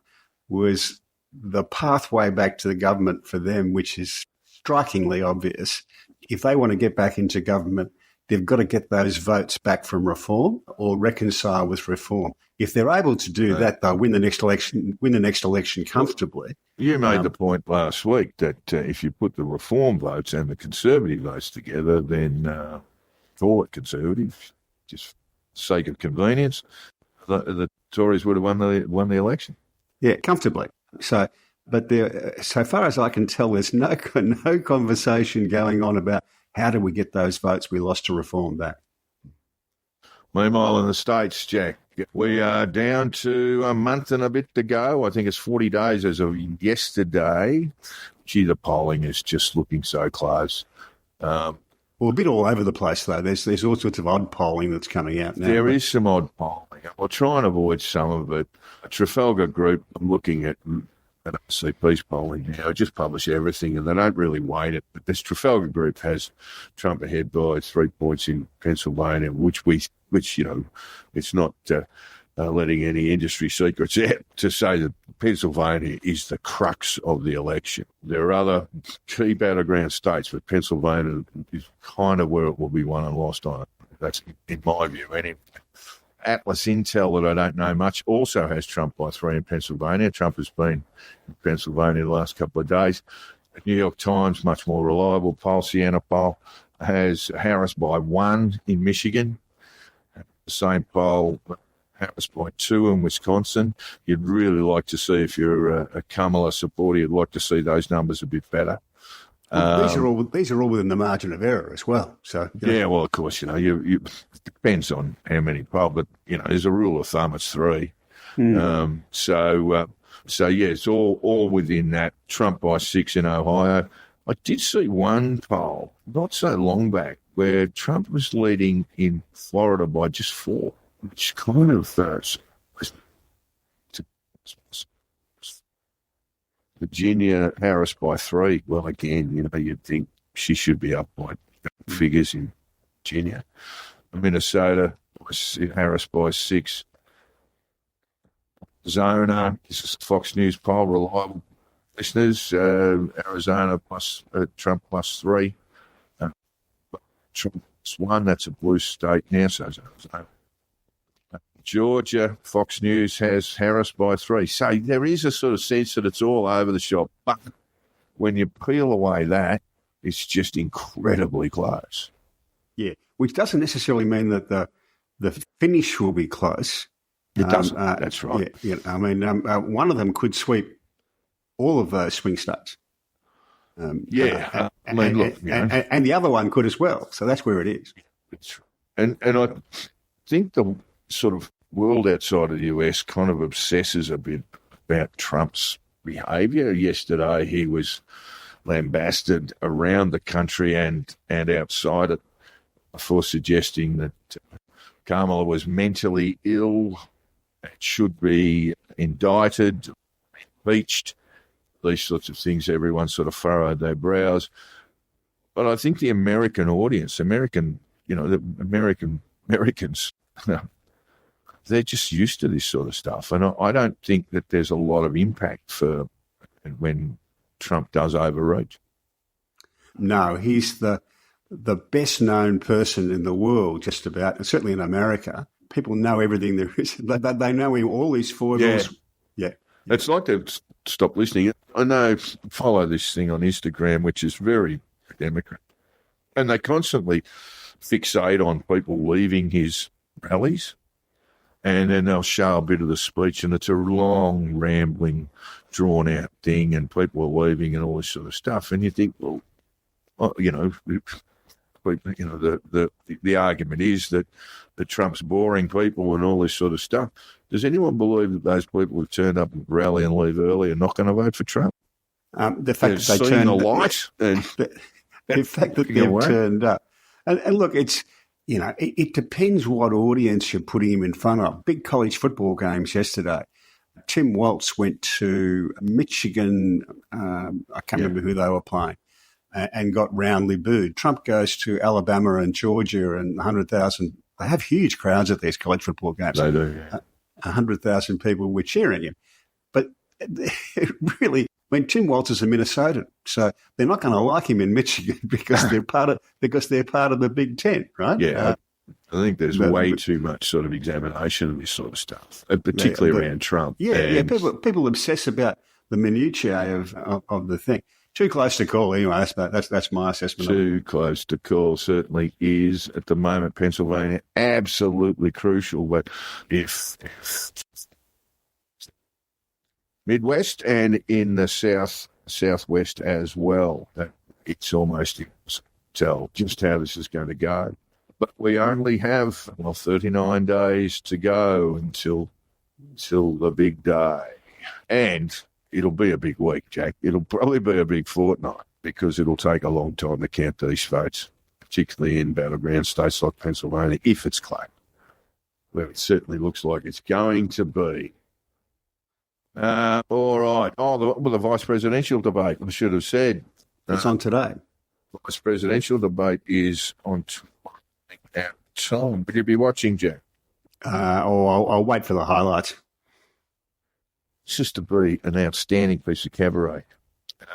was the pathway back to the government for them, which is strikingly obvious. If they want to get back into government, they've got to get those votes back from Reform or reconcile with Reform. If they're able to do that, they'll win the next election comfortably. You made the point last week that if you put the Reform votes and the Conservative votes together, then call it Conservative, just for the sake of convenience, the Tories would have won the election. Yeah, comfortably. So, but so far as I can tell, there's no conversation going on about how do we get those votes we lost to Reform back. Meanwhile, in the States, Jack, we are down to a month and a bit to go. I think it's 40 days as of yesterday. Gee, the polling is just looking so close. Well, a bit all over the place, though. There's all sorts of odd polling that's coming out now. There is some odd polling. I'll try and avoid some of it. A Trafalgar Group, I'm looking at CP's polling now, just publish everything, and they don't really weight it. But this Trafalgar Group has Trump ahead by 3 points in Pennsylvania, which it's not letting any industry secrets out, to say that Pennsylvania is the crux of the election. There are other key battleground states, but Pennsylvania is kind of where it will be won and lost on it. That's in my view. And Atlas Intel, that I don't know much, also has Trump by 3 in Pennsylvania. Trump has been in Pennsylvania the last couple of days. The New York Times, much more reliable poll, Siena poll, has Harris by 1 in Michigan. The same poll, Harris by 2 in Wisconsin. You'd really like to see, if you're a Kamala supporter, you'd like to see those numbers a bit better. Well, these are all within the margin of error as well. So yeah, well, of course, you depends on how many poll, but there's a rule of thumb. It's 3. So yeah, it's all within that. Trump by 6 in Ohio. I did see one poll not so long back where Trump was leading in Florida by just 4, which kind of Virginia, Harris by 3. Well, again, you'd think she should be up by figures in Virginia. Minnesota, Harris by 6. Arizona, this is Fox News poll, reliable listeners. Arizona plus Trump plus 3. Trump plus 1, that's a blue state now, so Arizona. Georgia, Fox News has Harris by 3. So there is a sort of sense that it's all over the shop. But when you peel away that, it's just incredibly close. Yeah, which doesn't necessarily mean that the finish will be close. It doesn't. That's right. Yeah, one of them could sweep all of those swing states. And the other one could as well. So that's where it is. That's right. And I think the sort of world outside of the US kind of obsesses a bit about Trump's behaviour. Yesterday he was lambasted around the country and outside it for suggesting that Kamala was mentally ill, should be indicted, impeached, these sorts of things. Everyone sort of furrowed their brows. But I think the American audience, the Americans, they're just used to this sort of stuff. And I don't think that there's a lot of impact for when Trump does overreach. No, he's the best known person in the world, just about, and certainly in America. People know everything there is. They know him, all his foibles. Yeah. It's like they've stopped listening. I know, follow this thing on Instagram, which is very Democrat. And they constantly fixate on people leaving his rallies. And then they'll show a bit of the speech, and it's a long, rambling, drawn-out thing, and people are leaving and all this sort of stuff. And you think, well, the argument is that Trump's boring people and all this sort of stuff. Does anyone believe that those people who turned up at the rally and leave early are not going to vote for Trump? The fact that they turned the light, the fact that they've turned up, and look, it's. It depends what audience you're putting him in front of. Big college football games yesterday. Tim Walz went to Michigan, I can't remember who they were playing, and got roundly booed. Trump goes to Alabama and Georgia, and 100,000, they have huge crowds at these college football games. They do, yeah. 100,000 people were cheering him. But really, Tim Walz is a Minnesotan, so they're not going to like him in Michigan because they're part of the Big Ten, right? Yeah, I think there's way too much sort of examination of this sort of stuff, particularly around Trump. Yeah, people obsess about the minutiae of the thing. Too close to call, anyway. That's my assessment. Too close to call certainly is at the moment. Pennsylvania absolutely crucial, but if Midwest and in the southwest as well, it's almost impossible to tell just how this is going to go. But we only have 39 days to go until the big day, and it'll be a big week, Jack. It'll probably be a big fortnight because it'll take a long time to count these votes, particularly in battleground states like Pennsylvania, if it's claimed, where it certainly looks like it's going to be. All right. The vice presidential debate, I should have said. It's on today. Vice presidential debate is on time. Will you be watching, Jack? or I'll wait for the highlights. It's just to be an outstanding piece of cabaret.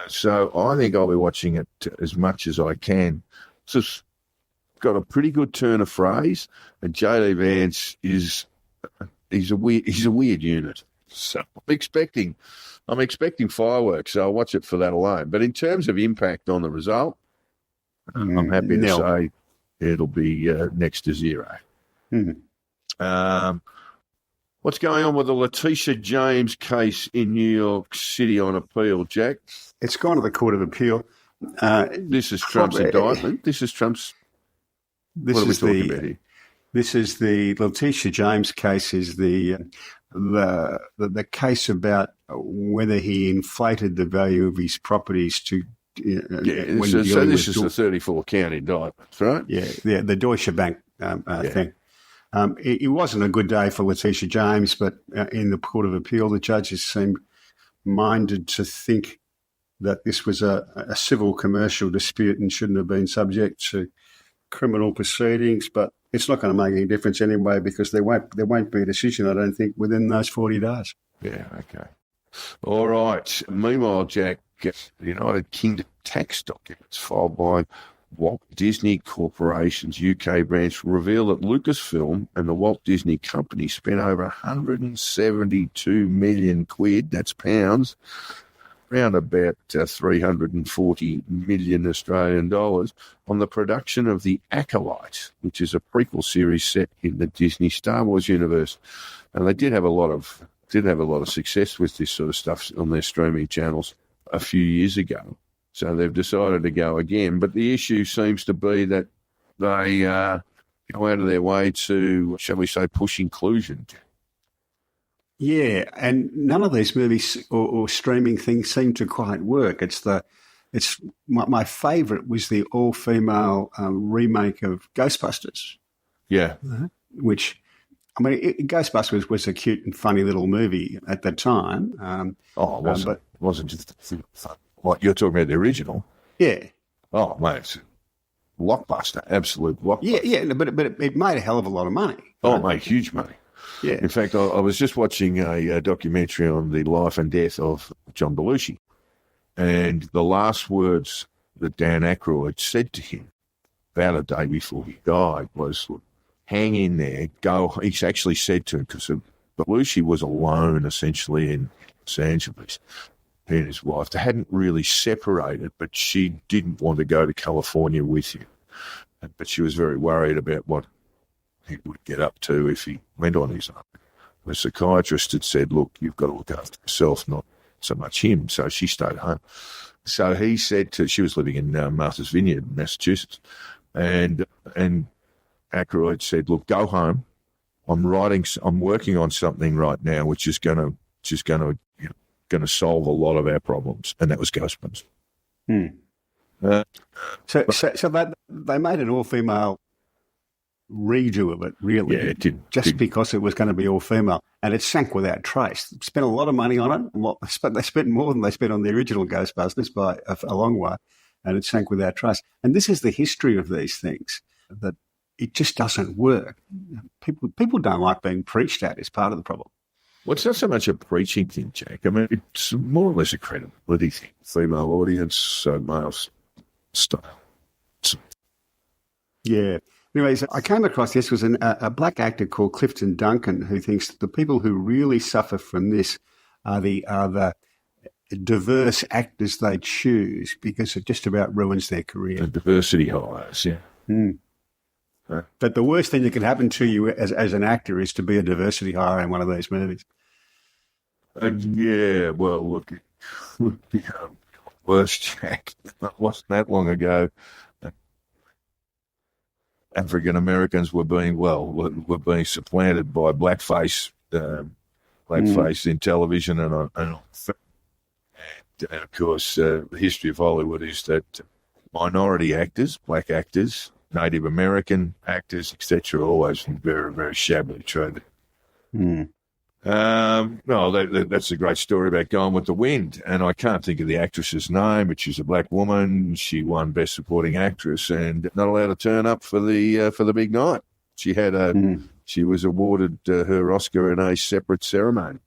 So I think I'll be watching it as much as I can. It's just got a pretty good turn of phrase, and JD Vance he's a weird unit. So I'm expecting fireworks. So I'll watch it for that alone. But in terms of impact on the result, I'm happy to say it'll be next to zero. What's going on with the Letitia James case in New York City on appeal, Jack? It's gone to the Court of Appeal. This is Trump's indictment. This is Trump's. What are we talking about here? This is the Letitia James case. Is the case about whether he inflated the value of his properties to. So this is the 34 count indictment, right? Yeah, the Deutsche Bank thing. It wasn't a good day for Letitia James, but in the Court of Appeal, the judges seemed minded to think that this was a civil commercial dispute and shouldn't have been subject to criminal proceedings. But it's not going to make any difference anyway, because there won't be a decision, I don't think, within those 40 days. Yeah, okay. All right. Meanwhile, Jack, the United Kingdom tax documents filed by Walt Disney Corporation's UK branch reveal that Lucasfilm and the Walt Disney Company spent over 172 million quid, that's pounds, around about 340 million Australian dollars, on the production of The Acolyte, which is a prequel series set in the Disney Star Wars universe. And they did have a lot of success with this sort of stuff on their streaming channels a few years ago. So they've decided to go again. But the issue seems to be that they go out of their way to, shall we say, push inclusion. Yeah, and none of these movies or streaming things seem to quite work. My favourite was the all-female remake of Ghostbusters. Yeah. Which, I mean, Ghostbusters was a cute and funny little movie at the time. It wasn't just fun. What, you're talking about the original? Yeah. Oh, mate, it's blockbuster, absolute blockbuster. Yeah, but it made a hell of a lot of money. Oh, it made huge money. Yeah. In fact, I was just watching a documentary on the life and death of John Belushi, and the last words that Dan Aykroyd said to him about a day before he died was, hang in there, go. He actually said to him, because Belushi was alone essentially in Los Angeles. He and his wife, they hadn't really separated, but she didn't want to go to California with him. But she was very worried about what he would get up to if he went on his own. The psychiatrist had said, look, you've got to look after yourself, not so much him. So she stayed home. So he said she was living in Martha's Vineyard, Massachusetts. And Aykroyd said, look, go home. I'm working on something right now, which is going to solve a lot of our problems, and that was Ghostbusters. So they made an all-female redo of it, really. Yeah, it did. Because it was going to be all-female, and it sank without trace. Spent a lot of money on it. They spent more than they spent on the original Ghostbusters by a long way, and it sank without trace. And this is the history of these things, that it just doesn't work. People don't like being preached at is part of the problem. Well, it's not so much a preaching thing, Jack. I mean, it's more or less a credibility thing. Female audience, male style. Yeah. Anyways, I came across this was a black actor called Clifton Duncan, who thinks that the people who really suffer from this are the diverse actors they choose, because it just about ruins their career. The diversity hires, yeah. But the worst thing that can happen to you as an actor is to be a diversity hire in one of these movies. Yeah, well, look, worst, Jack. It wasn't that long ago. African Americans were being supplanted by blackface in television and on film. And of course, the history of Hollywood is that minority actors, black actors, Native American actors, etc., always very, very shabbily treated. That's a great story about Gone with the Wind, and I can't think of the actress's name, but she's a black woman. She won Best Supporting Actress and not allowed to turn up for the big night. She had She was awarded her Oscar in a separate ceremony.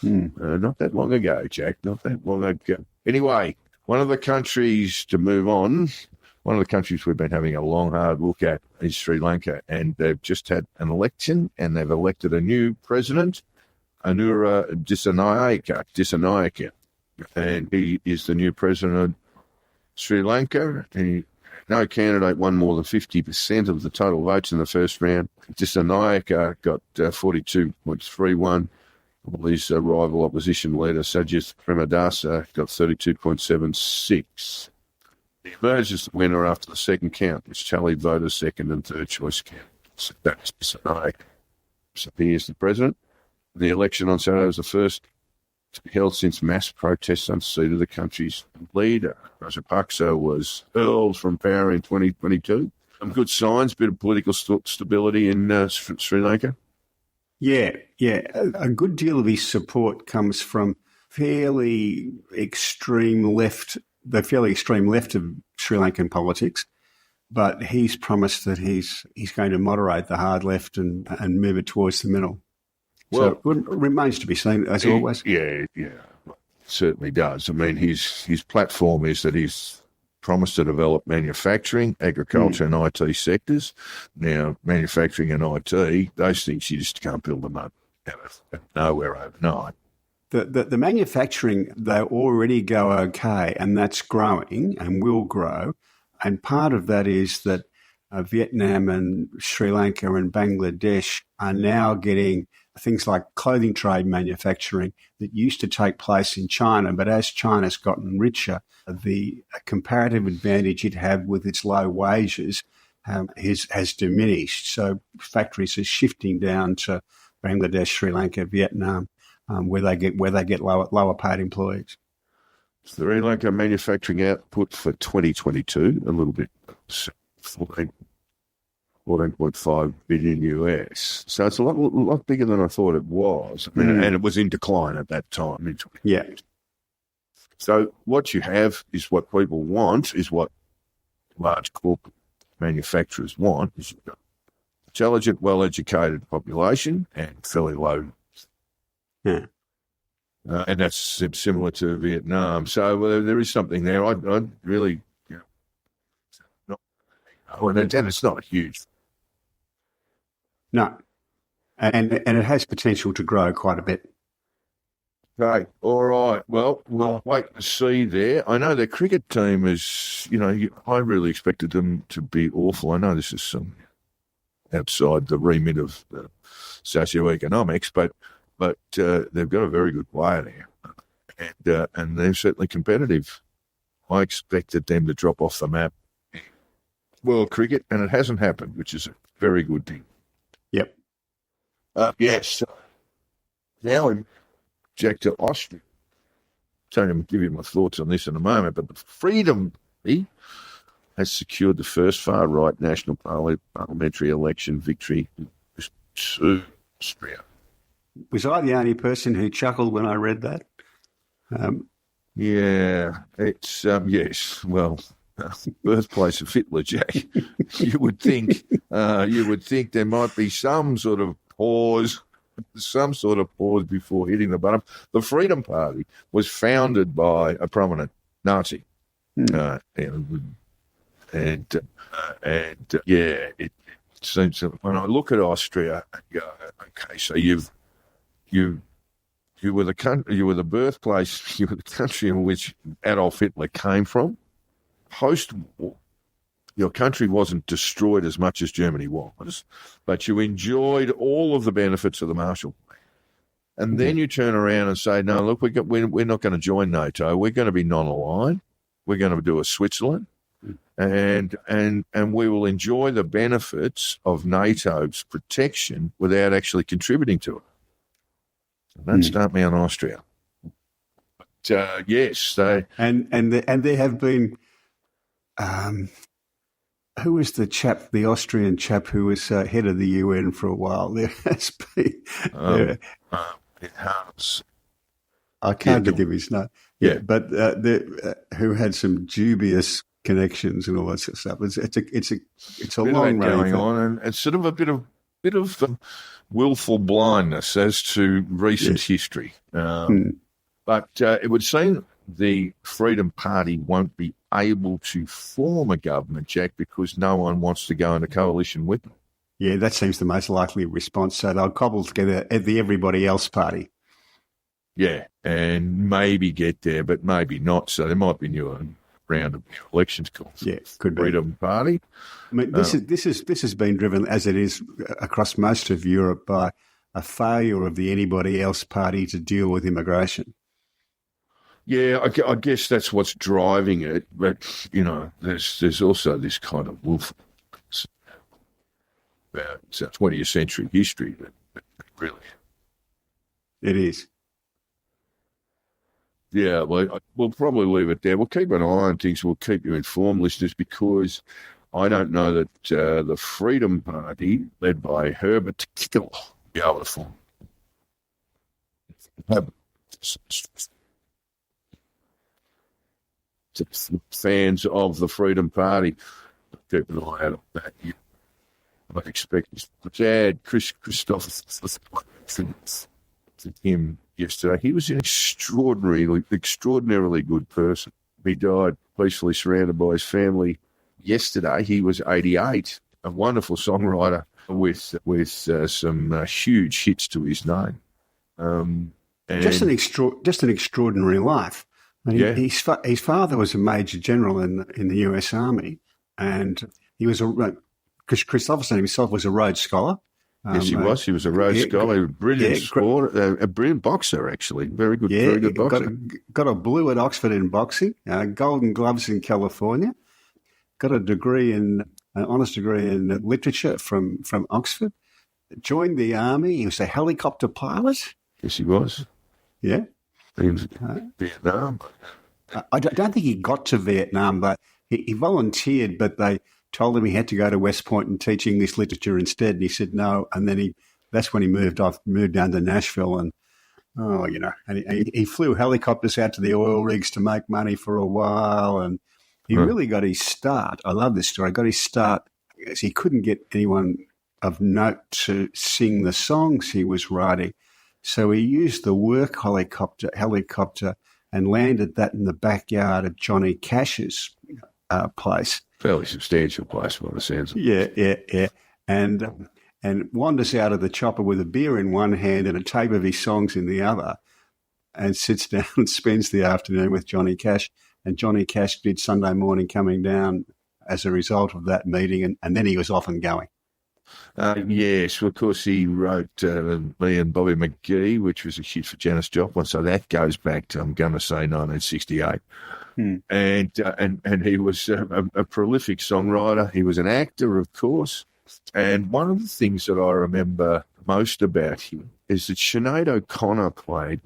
Not that long ago, Jack, not that long ago. Anyway, one of the countries to move on, one of the countries we've been having a long, hard look at is Sri Lanka, and they've just had an election, and they've elected a new president, Anura Dissanayake, and he is the new president of Sri Lanka. No candidate won more than 50% of the total votes in the first round. Dissanayake got 42.31. His rival opposition leader, Sajith Premadasa, got 32.76. He emerged as the winner after the second count, which tallied voters' second and third choice count. So that's Dissanayake. So he is the president. The election on Saturday was the first to be held since mass protests unseated the country's leader. Rajapaksa was hurled from power in 2022. Some good signs, bit of political stability in Sri Lanka. Yeah. A good deal of his support comes from fairly extreme left of Sri Lankan politics, but he's promised that he's going to moderate the hard left and move it towards the middle. Well, so it remains to be seen, as always. Yeah, certainly does. I mean, his platform is that he's promised to develop manufacturing, agriculture and IT sectors. Now, manufacturing and IT, those things you just can't build them up out of nowhere overnight. The manufacturing, they already go okay, and that's growing and will grow. And part of that is that Vietnam and Sri Lanka and Bangladesh are now getting things like clothing trade manufacturing that used to take place in China, but as China's gotten richer, the comparative advantage it had with its low wages has diminished. So factories are shifting down to Bangladesh, Sri Lanka, Vietnam, where they get lower paid employees. Sri Lanka manufacturing output for 2022, a little bit, 14.5 billion US. So it's a lot bigger than I thought it was. I mean, and it was in decline at that time. Yeah. So what you have is what people want, is what large corporate manufacturers want, is you've got intelligent, well-educated population and fairly low. Yeah. And that's similar to Vietnam. So there is something there. I really, and it's not huge. No, and it has potential to grow quite a bit. Okay, all right. Well, we'll wait to see there. I know their cricket team is, I really expected them to be awful. I know this is outside the remit of socioeconomics, but they've got a very good player there, and they're certainly competitive. I expected them to drop off the map in world cricket, and it hasn't happened, which is a very good thing. Yep. Yes. Now we Jack to Austria. I'm going to give you my thoughts on this in a moment, but the Freedom Party has secured the first far-right national parliamentary election victory in Austria. Was I the only person who chuckled when I read that? Yeah, it's, yes, well, birthplace of Hitler, Jack. You would think there might be some sort of pause before hitting the button. The Freedom Party was founded by a prominent Nazi, it seems that when I look at Austria, I go, okay, so you were the birthplace, you were the country in which Adolf Hitler came from. Post-war, your country wasn't destroyed as much as Germany was, but you enjoyed all of the benefits of the Marshall Plan. And then you turn around and say, no, look, we're not going to join NATO. We're going to be non-aligned. We're going to do a Switzerland, and we will enjoy the benefits of NATO's protection without actually contributing to it. And don't start me on Austria. But, yes, they... And there have been... who was the Austrian chap who was head of the UN for a while? There has been... I can't think of his name. Yeah, but who had some dubious connections and all that sort of stuff. It's a long run going on, and it's sort of a bit of bit of willful blindness as to recent history. But it would seem the Freedom Party won't be able to form a government, Jack, because no one wants to go into coalition with them. Yeah, that seems the most likely response. So they'll cobble together the Everybody Else Party. Yeah, and maybe get there, but maybe not. So there might be a round of elections called. Yeah, could be. Freedom Party. I mean, this has been driven, as it is across most of Europe, by a failure of the Anybody Else Party to deal with immigration. Yeah, I guess that's what's driving it. But, there's also this kind of willful about 20th century history that really... It is. Yeah, well, we'll probably leave it there. We'll keep an eye on things. We'll keep you informed, listeners, because I don't know that the Freedom Party, led by Herbert Kickle, will be able to form. Fans of the Freedom Party, keep an eye out on that. I expect this. Dad, Chris Christopher, him yesterday. He was an extraordinarily good person. He died peacefully surrounded by his family yesterday. He was 88, a wonderful songwriter with some huge hits to his name. Just an extraordinary life. I mean, his father was a major general in the U.S. Army, and he was Christopherson himself was a Rhodes Scholar. Yes, he was. He was a Rhodes Scholar, a brilliant sport, a brilliant boxer, actually. Very good boxer. Got a blue at Oxford in boxing, Golden Gloves in California, got a degree an honours degree in literature from Oxford, joined the Army. He was a helicopter pilot. Yes, he was. Yeah. In Vietnam. I don't think he got to Vietnam, but he volunteered, but they told him he had to go to West Point and teach English literature instead, and he said no. And then that's when he moved down to Nashville, and he flew helicopters out to the oil rigs to make money for a while, and he really got his start. I love this story. Got his start as he couldn't get anyone of note to sing the songs he was writing, so he used the work helicopter and landed that in the backyard of Johnny Cash's place. Fairly substantial place by the sounds of it. Yeah. And wanders out of the chopper with a beer in one hand and a tape of his songs in the other, and sits down and spends the afternoon with Johnny Cash. And Johnny Cash did Sunday Morning Coming Down as a result of that meeting, and then he was off and going. Yes, well, of course, he wrote Me and Bobby McGee, which was a hit for Janis Joplin, so that goes back to, I'm going to say, 1968. And he was a prolific songwriter. He was an actor, of course. And one of the things that I remember most about him is that Sinead O'Connor played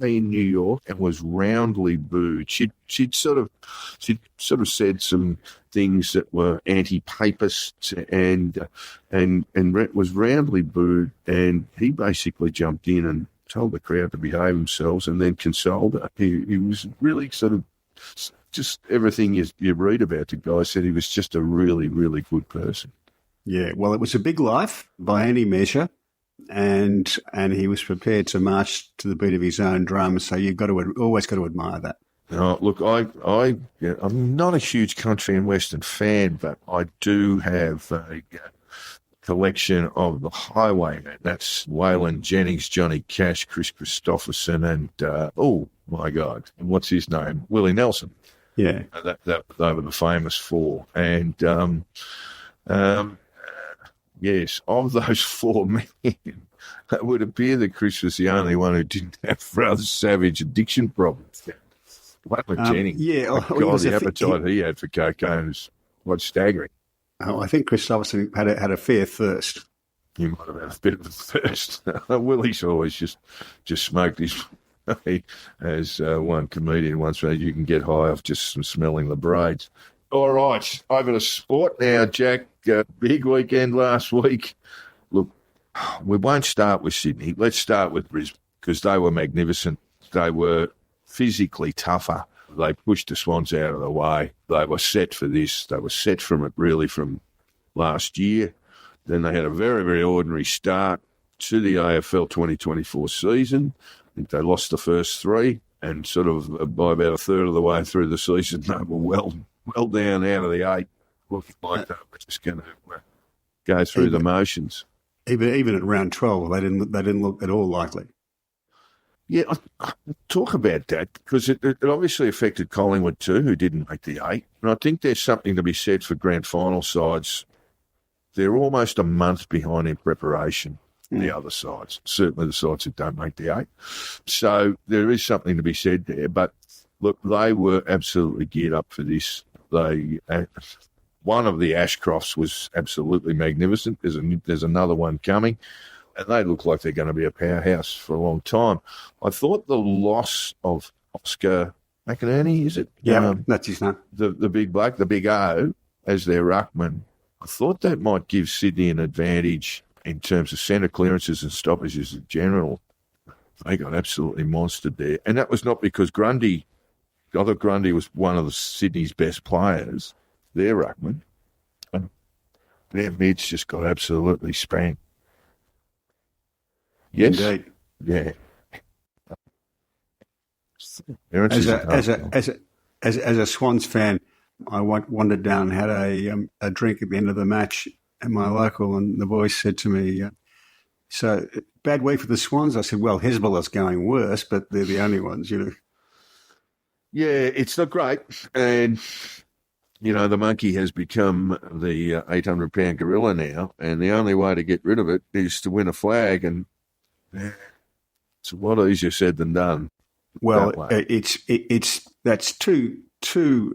in New York and was roundly booed. She'd sort of said some things that were anti-papist and was roundly booed. And he basically jumped in and told the crowd to behave themselves and then consoled her. He was really sort of just everything you read about the guy. Said he was just a really, really good person. Yeah, well, it was a big life by any measure, and he was prepared to march to the beat of his own drum. So you've always got to admire that. Look, I'm not a huge country and western fan, but I do have a collection of the Highwaymen. That's Waylon Jennings, Johnny Cash, Chris Christopherson, and oh my God, what's his name? Willie Nelson. Yeah, they were the famous four, and yes, of those four men, it would appear that Chris was the only one who didn't have rather savage addiction problems. Waylon Jennings, God, the appetite he had for cocaine was quite staggering. Oh, I think Christopherson had a fair thirst. He might have had a bit of a thirst. Willie's always just smoked his. As one comedian once said, you can get high off just from smelling the braids. All right, over to sport now, Jack. Big weekend last week. Look, we won't start with Sydney. Let's start with Brisbane because they were magnificent. They were physically tougher. They pushed the Swans out of the way. They were set for this. They were set from it really from last year. Then they had a very, very ordinary start to the AFL 2024 season. I think they lost the first three, and sort of by about a third of the way through the season, they were well down out of the 8, looking like they were just going to go through the motions. Even at round 12, they didn't look at all likely. Yeah, I'll talk about that because it obviously affected Collingwood too, who didn't make the 8. And I think there's something to be said for grand final sides. They're almost a month behind in preparation, the other sides, certainly the sides that don't make the 8. So there is something to be said there. But look, they were absolutely geared up for this. One of the Ashcrofts was absolutely magnificent. There's another one coming, and they look like they're going to be a powerhouse for a long time. I thought the loss of Oscar McInerney, is it? Yeah, that's his name. The big bloke, the big O, as their ruckman. I thought that might give Sydney an advantage in terms of centre clearances and stoppages in general. They got absolutely monstered there. And that was not because I thought Grundy was one of Sydney's best players, their ruckman. And their mids just got absolutely spanked. Yes? Indeed. Yeah. As a Swans fan, I wandered down and had a drink at the end of the match at my local, and the boys said to me, so bad week for the Swans? I said, well, Hezbollah's going worse, but they're the only ones, you know. Yeah, it's not great. And, you know, the monkey has become the 800-pound gorilla now, and the only way to get rid of it is to win a flag, and it's a lot easier said than done. Well, that's two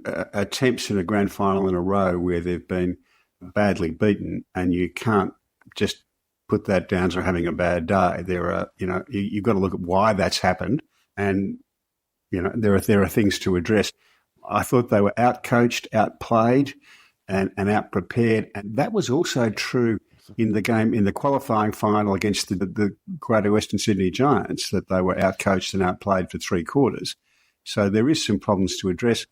attempts in a grand final in a row where they've been badly beaten, and you can't just put that down to having a bad day. You've got to look at why that's happened, and there are things to address. I thought they were outcoached, outplayed, and outprepared, and that was also true in the game in the qualifying final against the Greater Western Sydney Giants, that they were outcoached and outplayed for 3 quarters. So there is some problems to address.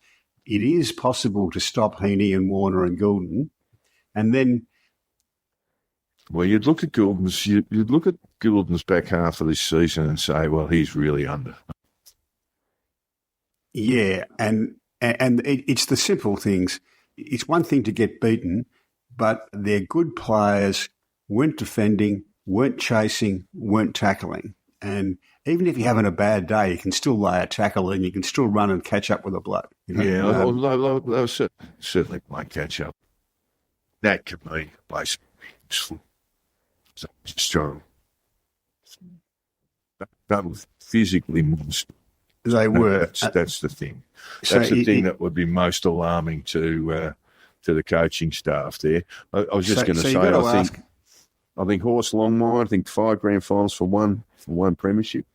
It is possible to stop Heaney and Warner and Goulden, and then. Well, you'd look at Goulden's back half of this season and say, well, he's really under. Yeah, and it's the simple things. It's one thing to get beaten, but they're good players, weren't defending, weren't chasing, weren't tackling. And even if you're having a bad day, you can still lay a tackle and you can still run and catch up with a bloke. Yeah, they certainly playing catch up. That could be basically strong. That was physically monster. They were. That's the thing. That's the thing that would be most alarming to the coaching staff there. I was just going to say, I think Horse Longmire, I think 5 grand finals for one premiership.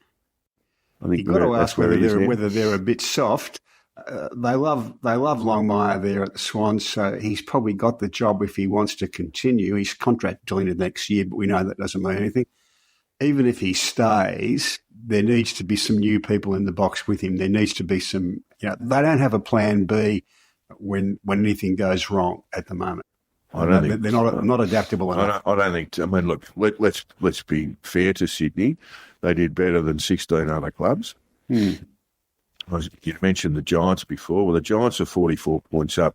I think you've got to ask whether they're a bit soft. They love Longmire there at the Swans, so he's probably got the job if he wants to continue. His contract till into next year, but we know that doesn't mean anything. Even if he stays, there needs to be some new people in the box with him. There needs to be some. They don't have a plan B when anything goes wrong at the moment. I don't think they're not adaptable enough. I don't think. I mean, look, let's be fair to Sydney. They did better than 16 other clubs. You mentioned the Giants before. Well, the Giants are 44 points up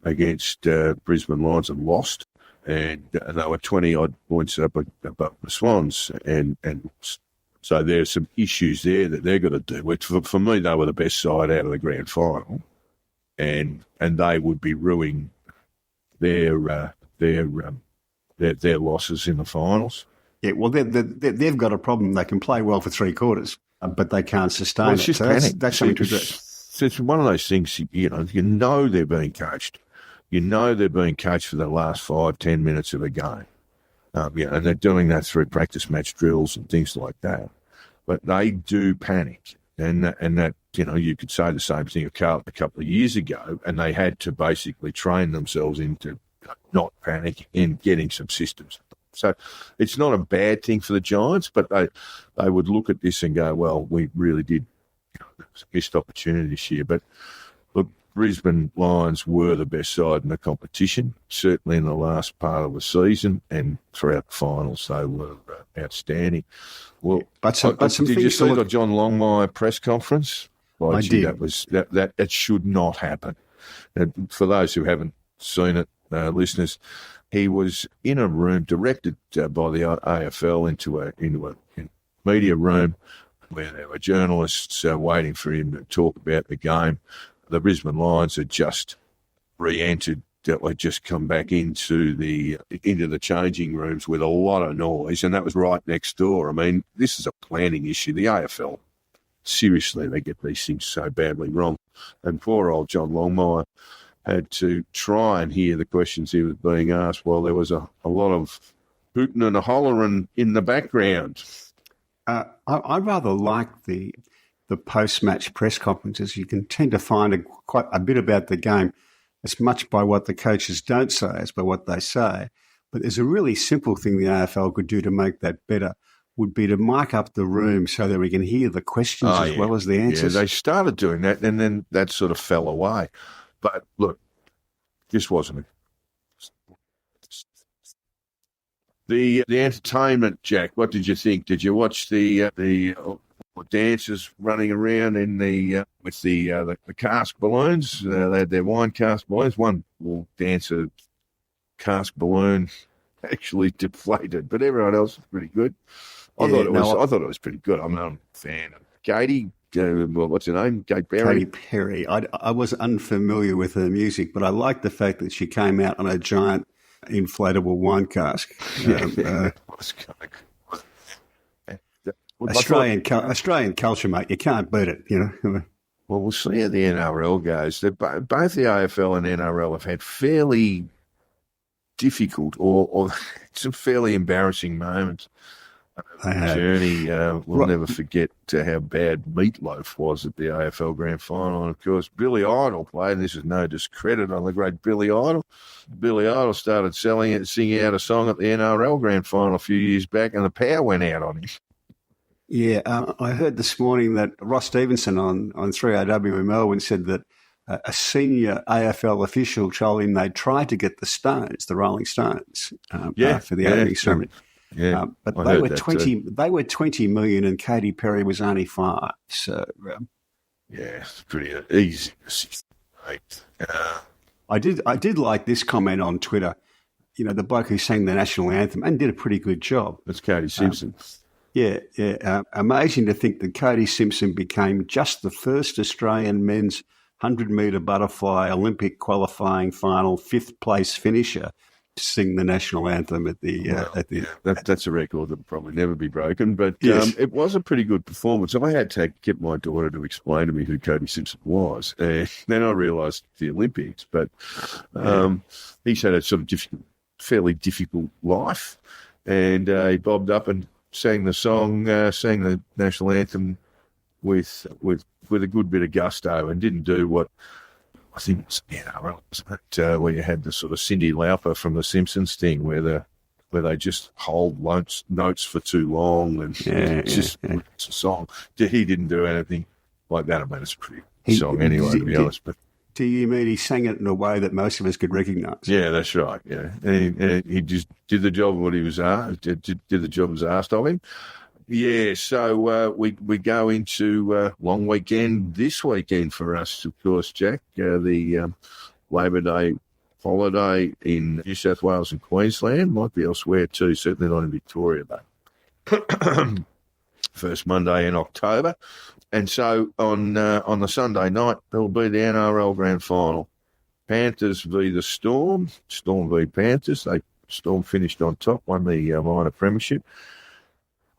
against Brisbane Lions and lost, and they were 20-odd points up above the Swans. And so there's some issues there that they're going to deal with. For me, they were the best side out of the grand final, and they would be ruining their losses in the finals. Yeah, well, they've got a problem. They can play well for 3 quarters, but they can't sustain it's it. Just so that's something to address. It's one of those things, you know they're being coached. You know they're being coached for the last 5-10 minutes of a game. And they're doing that through practice match drills and things like that. But they do panic. And that you could say the same thing of Carlton a couple of years ago, and they had to basically train themselves into not panicking and getting some systems. So it's not a bad thing for the Giants, but they would look at this and go, well, we really did, it was a missed opportunity this year. But look, Brisbane Lions were the best side in the competition, certainly in the last part of the season and throughout the finals. They were outstanding. Well, did you see the John Longmire press conference? I did. That it should not happen. And for those who haven't seen it, listeners, he was in a room directed by the AFL into a media room where there were journalists waiting for him to talk about the game. The Brisbane Lions had just re-entered, had just come back into the changing rooms with a lot of noise, and that was right next door. I mean, this is a planning issue. The AFL, seriously, they get these things so badly wrong. And poor old John Longmire had to try and hear the questions he was being asked while there was a lot of hooting and a hollering in the background. I rather like the post-match press conferences. You can tend to find quite a bit about the game as much by what the coaches don't say as by what they say. But there's a really simple thing the AFL could do to make that better, would be to mic up the room so that we can hear the questions as well as the answers. Yeah, they started doing that, and then that sort of fell away. But look, this wasn't the entertainment, Jack. What did you think? Did you watch the dancers running around in with the cask balloons? They had their wine cask balloons. One dancer cask balloon actually deflated, but everyone else was pretty good. I thought it was pretty good. I'm a fan of Katie. What's her name? Kate Perry. Katy Perry. I was unfamiliar with her music, but I liked the fact that she came out on a giant inflatable wine cask. Australian culture, mate. You can't beat it, you know. Well, we'll see how the NRL goes. Both the AFL and NRL have had fairly difficult or some fairly embarrassing moments. Journey, we'll never forget how bad Meatloaf was at the AFL Grand Final. And, of course, Billy Idol played, and this is no discredit on the great Billy Idol. Billy Idol started singing out a song at the NRL Grand Final a few years back, and the power went out on him. Yeah, I heard this morning that Ross Stevenson on 3AW in Melbourne said that a senior AFL official told him they tried to get the Rolling Stones, for the opening ceremony. Yeah, but they were 20. They were 20 million, and Katy Perry was only 5. So it's pretty easy. I did like this comment on Twitter. You know, the bloke who sang the national anthem and did a pretty good job. That's Cody Simpson. Amazing to think that Cody Simpson became just the first Australian men's 100-metre butterfly Olympic qualifying final 5th place finisher to sing the national anthem at the. That's a record that will probably never be broken. But it was a pretty good performance. I had to get my daughter to explain to me who Cody Simpson was. Then I realised the Olympics. But he's had a sort of fairly difficult life, and he bobbed up and sang the song, sang the national anthem with a good bit of gusto, and didn't do what I think was where you had the sort of Cyndi Lauper from The Simpsons thing, where they just hold notes for too long, and it's a song. He didn't do anything like that. I mean, it's a pretty song anyway, to be honest. But do you mean he sang it in a way that most of us could recognise? Yeah, that's right. Yeah, and he just did the job of what he was asked. Did the job was asked of him. Yeah, so we go into long weekend this weekend for us, of course, Jack. The Labor Day holiday in New South Wales and Queensland, might be elsewhere too, certainly not in Victoria, though. First Monday in October. And so on the Sunday night, there will be the NRL Grand Final. Panthers v the Storm. Storm v Panthers. Storm finished on top, won the minor premiership.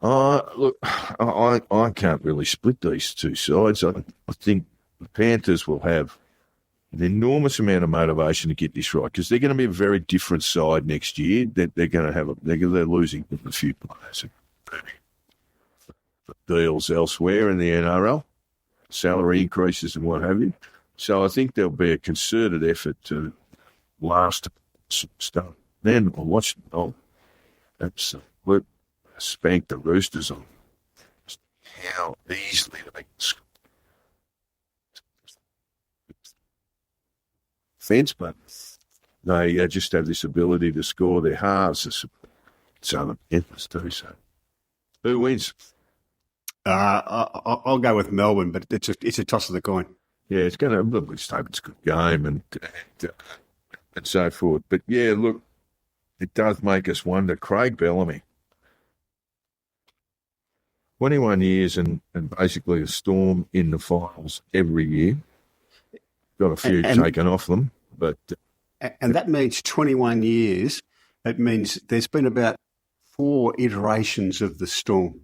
Look, I can't really split these two sides. I think the Panthers will have an enormous amount of motivation to get this right, because they're going to be a very different side next year. They're going to have they're losing a few players. Deals elsewhere in the NRL, salary increases and what have you. So I think there'll be a concerted effort to last start. Then I'll watch. We'll spank the Roosters on how easily they can score. defence, but they just have this ability to score their halves. So the Panthers do. So who wins? I'll go with Melbourne, but it's a toss of the coin. Yeah, it's going to look. It's a good game and so forth. But yeah, look, it does make us wonder. Craig Bellamy, 21 years and basically a Storm in the finals every year. Got a few taken off them, but and that means 21 years. It means there's been about 4 iterations of the Storm.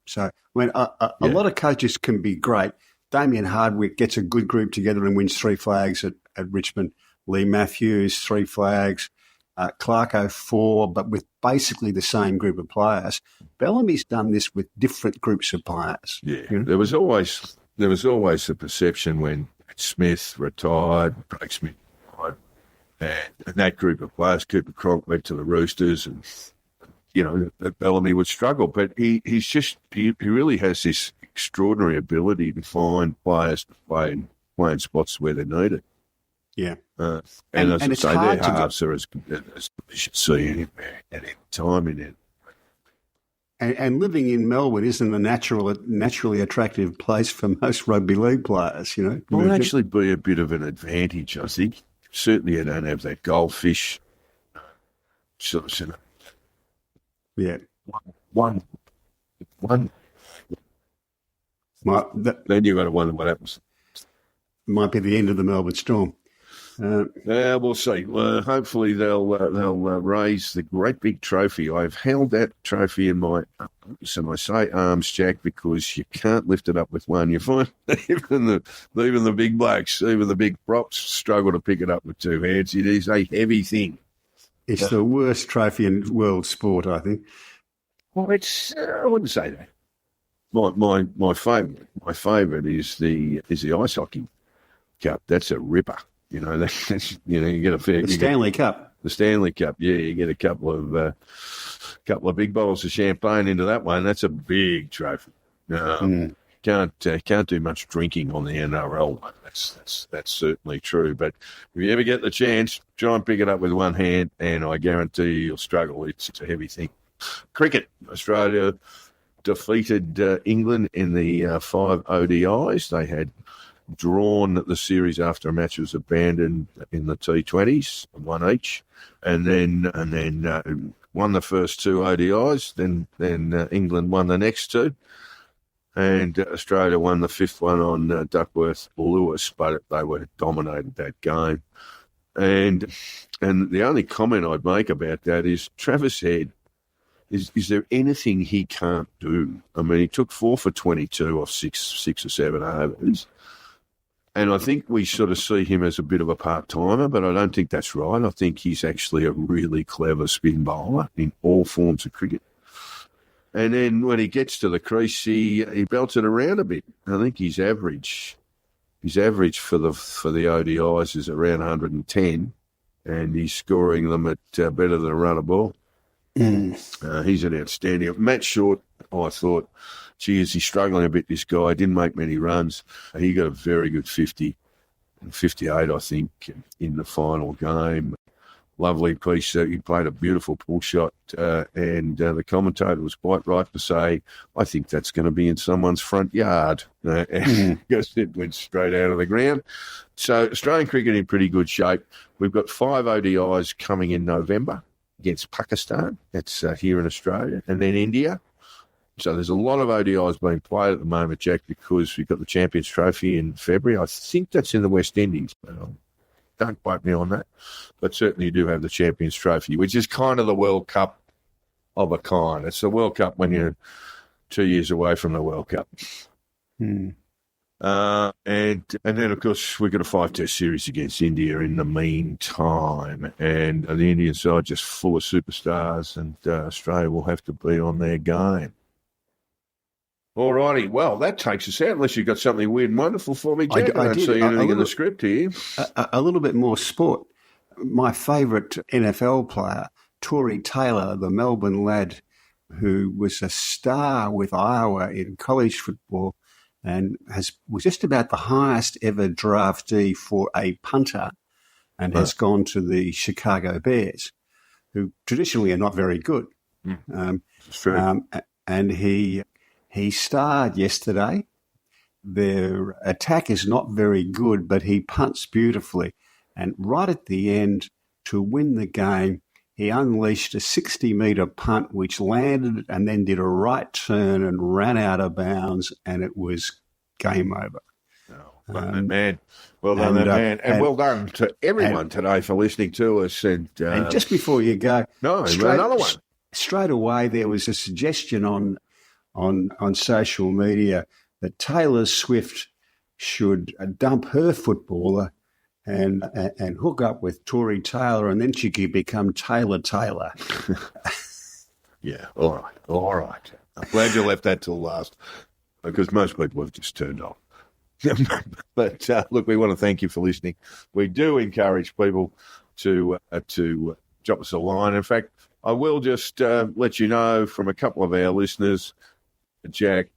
So when a lot of coaches can be great. Damien Hardwick gets a good group together and wins 3 flags at Richmond. Lee Matthews, 3 flags. Clarko, 4, but with basically the same group of players. Bellamy's done this with different groups of players. Yeah, you know? there was always the perception when Smith retired, Craig Smith retired, and that group of players, Cooper Cronk went to the Roosters, and that Bellamy would struggle. But he really has this extraordinary ability to find players to play in spots where they're needed. Yeah. And as I say, their halves are as good as you should see anywhere at any time in it. And living in Melbourne isn't a naturally attractive place for most rugby league players, It might actually be a bit of an advantage, I think. Certainly you don't have that goldfish sort of. Yeah. One. Then you've got to wonder what happens. Might be the end of the Melbourne Storm. We'll see. Hopefully they'll raise the great big trophy. I've held that trophy in my arms, and I say arms, Jack, because you can't lift it up with one. You find even the big blokes, even the big props, struggle to pick it up with 2 hands. It is a heavy thing. It's the worst trophy in world sport, I think. Well, I wouldn't say that. My favourite is the ice hockey cup. That's a ripper. You get a fair. The Stanley Cup. The Stanley Cup, yeah. You get a couple of big bottles of champagne into that one. That's a big trophy. Can't do much drinking on the NRL one. That's certainly true. But if you ever get the chance, try and pick it up with one hand, and I guarantee you'll struggle. It's a heavy thing. Cricket, Australia defeated England in the 5 ODIs. They had drawn the series after a match was abandoned in the T20s, 1 each, and then won the first 2 ODIs. Then England won the next 2, and Australia won the 5th one on Duckworth Lewis, but they were dominated that game. And the only comment I'd make about that is Travis Head. Is there anything he can't do? I mean, he took 4 for 22 off 6 or 7 overs. And I think we sort of see him as a bit of a part-timer, but I don't think that's right. I think he's actually a really clever spin bowler in all forms of cricket. And then when he gets to the crease, he belts it around a bit. I think his average for the ODIs is around 110, and he's scoring them at better than a run a ball. He's an outstanding. Matt Short, I thought, geez, he's struggling a bit, this guy. Didn't make many runs. He got a very good 50 and 58, I think, in the final game. Lovely piece. He played a beautiful pull shot, and the commentator was quite right to say, I think that's going to be in someone's front yard. Because it went straight out of the ground. So Australian cricket in pretty good shape. We've got 5 ODIs coming in November against Pakistan. That's here in Australia. And then India. So there's a lot of ODIs being played at the moment, Jack, because we've got the Champions Trophy in February. I think that's in the West Indies, but don't quote me on that. But certainly you do have the Champions Trophy, which is kind of the World Cup of a kind. It's the World Cup when you're 2 years away from the World Cup. And then, of course, we've got a 5-test series against India in the meantime. And the Indian side just full of superstars, and Australia will have to be on their game. All righty. Well, that takes us out, unless you've got something weird and wonderful for me, Jack. I don't see anything in the script here. A little bit more sport. My favourite NFL player, Tory Taylor, the Melbourne lad who was a star with Iowa in college football and was just about the highest ever draftee for a punter and has gone to the Chicago Bears, who traditionally are not very good. It's true. And he starred yesterday. Their attack is not very good, but he punts beautifully. And right at the end, to win the game, he unleashed a 60-metre punt, which landed and then did a right turn and ran out of bounds, and it was game over. Man. Well done, man. And well done to everyone today for listening to us. And just before you go, another one. Straight away, there was a suggestion on social media that Taylor Swift should dump her footballer and hook up with Tory Taylor, and then she could become Taylor. Yeah, all right. I'm glad you left that till last, because most people have just turned off. But look, we want to thank you for listening. We do encourage people to drop us a line. In fact, I will just let you know from a couple of our listeners, Jack,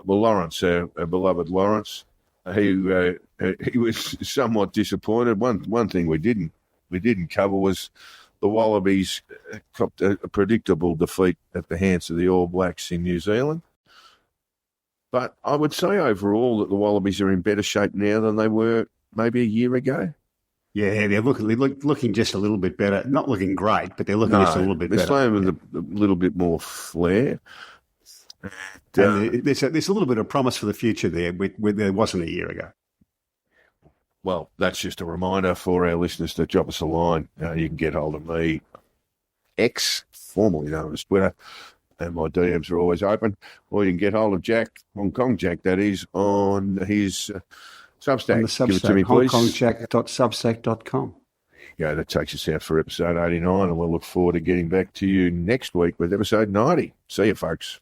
Lawrence, our beloved Lawrence, he was somewhat disappointed. One thing we didn't cover was the Wallabies copped a predictable defeat at the hands of the All Blacks in New Zealand. But I would say overall that the Wallabies are in better shape now than they were maybe a year ago. Yeah, they're looking just a little bit better. Not looking great, but they're looking just a little bit better. They're playing with a little bit more flair. And there's a little bit of promise for the future there, where there wasn't a year ago. Well, that's just a reminder for our listeners to drop us a line. You can get hold of me, X, formerly known as Twitter, and my DMs are always open. Or you can get hold of Jack, Hong Kong Jack, that is, on his Substack. On the Substack, give it to me, please. HongKongJack.substack.com. Yeah, that takes us out for episode 89, and we'll look forward to getting back to you next week with episode 90. See you, folks.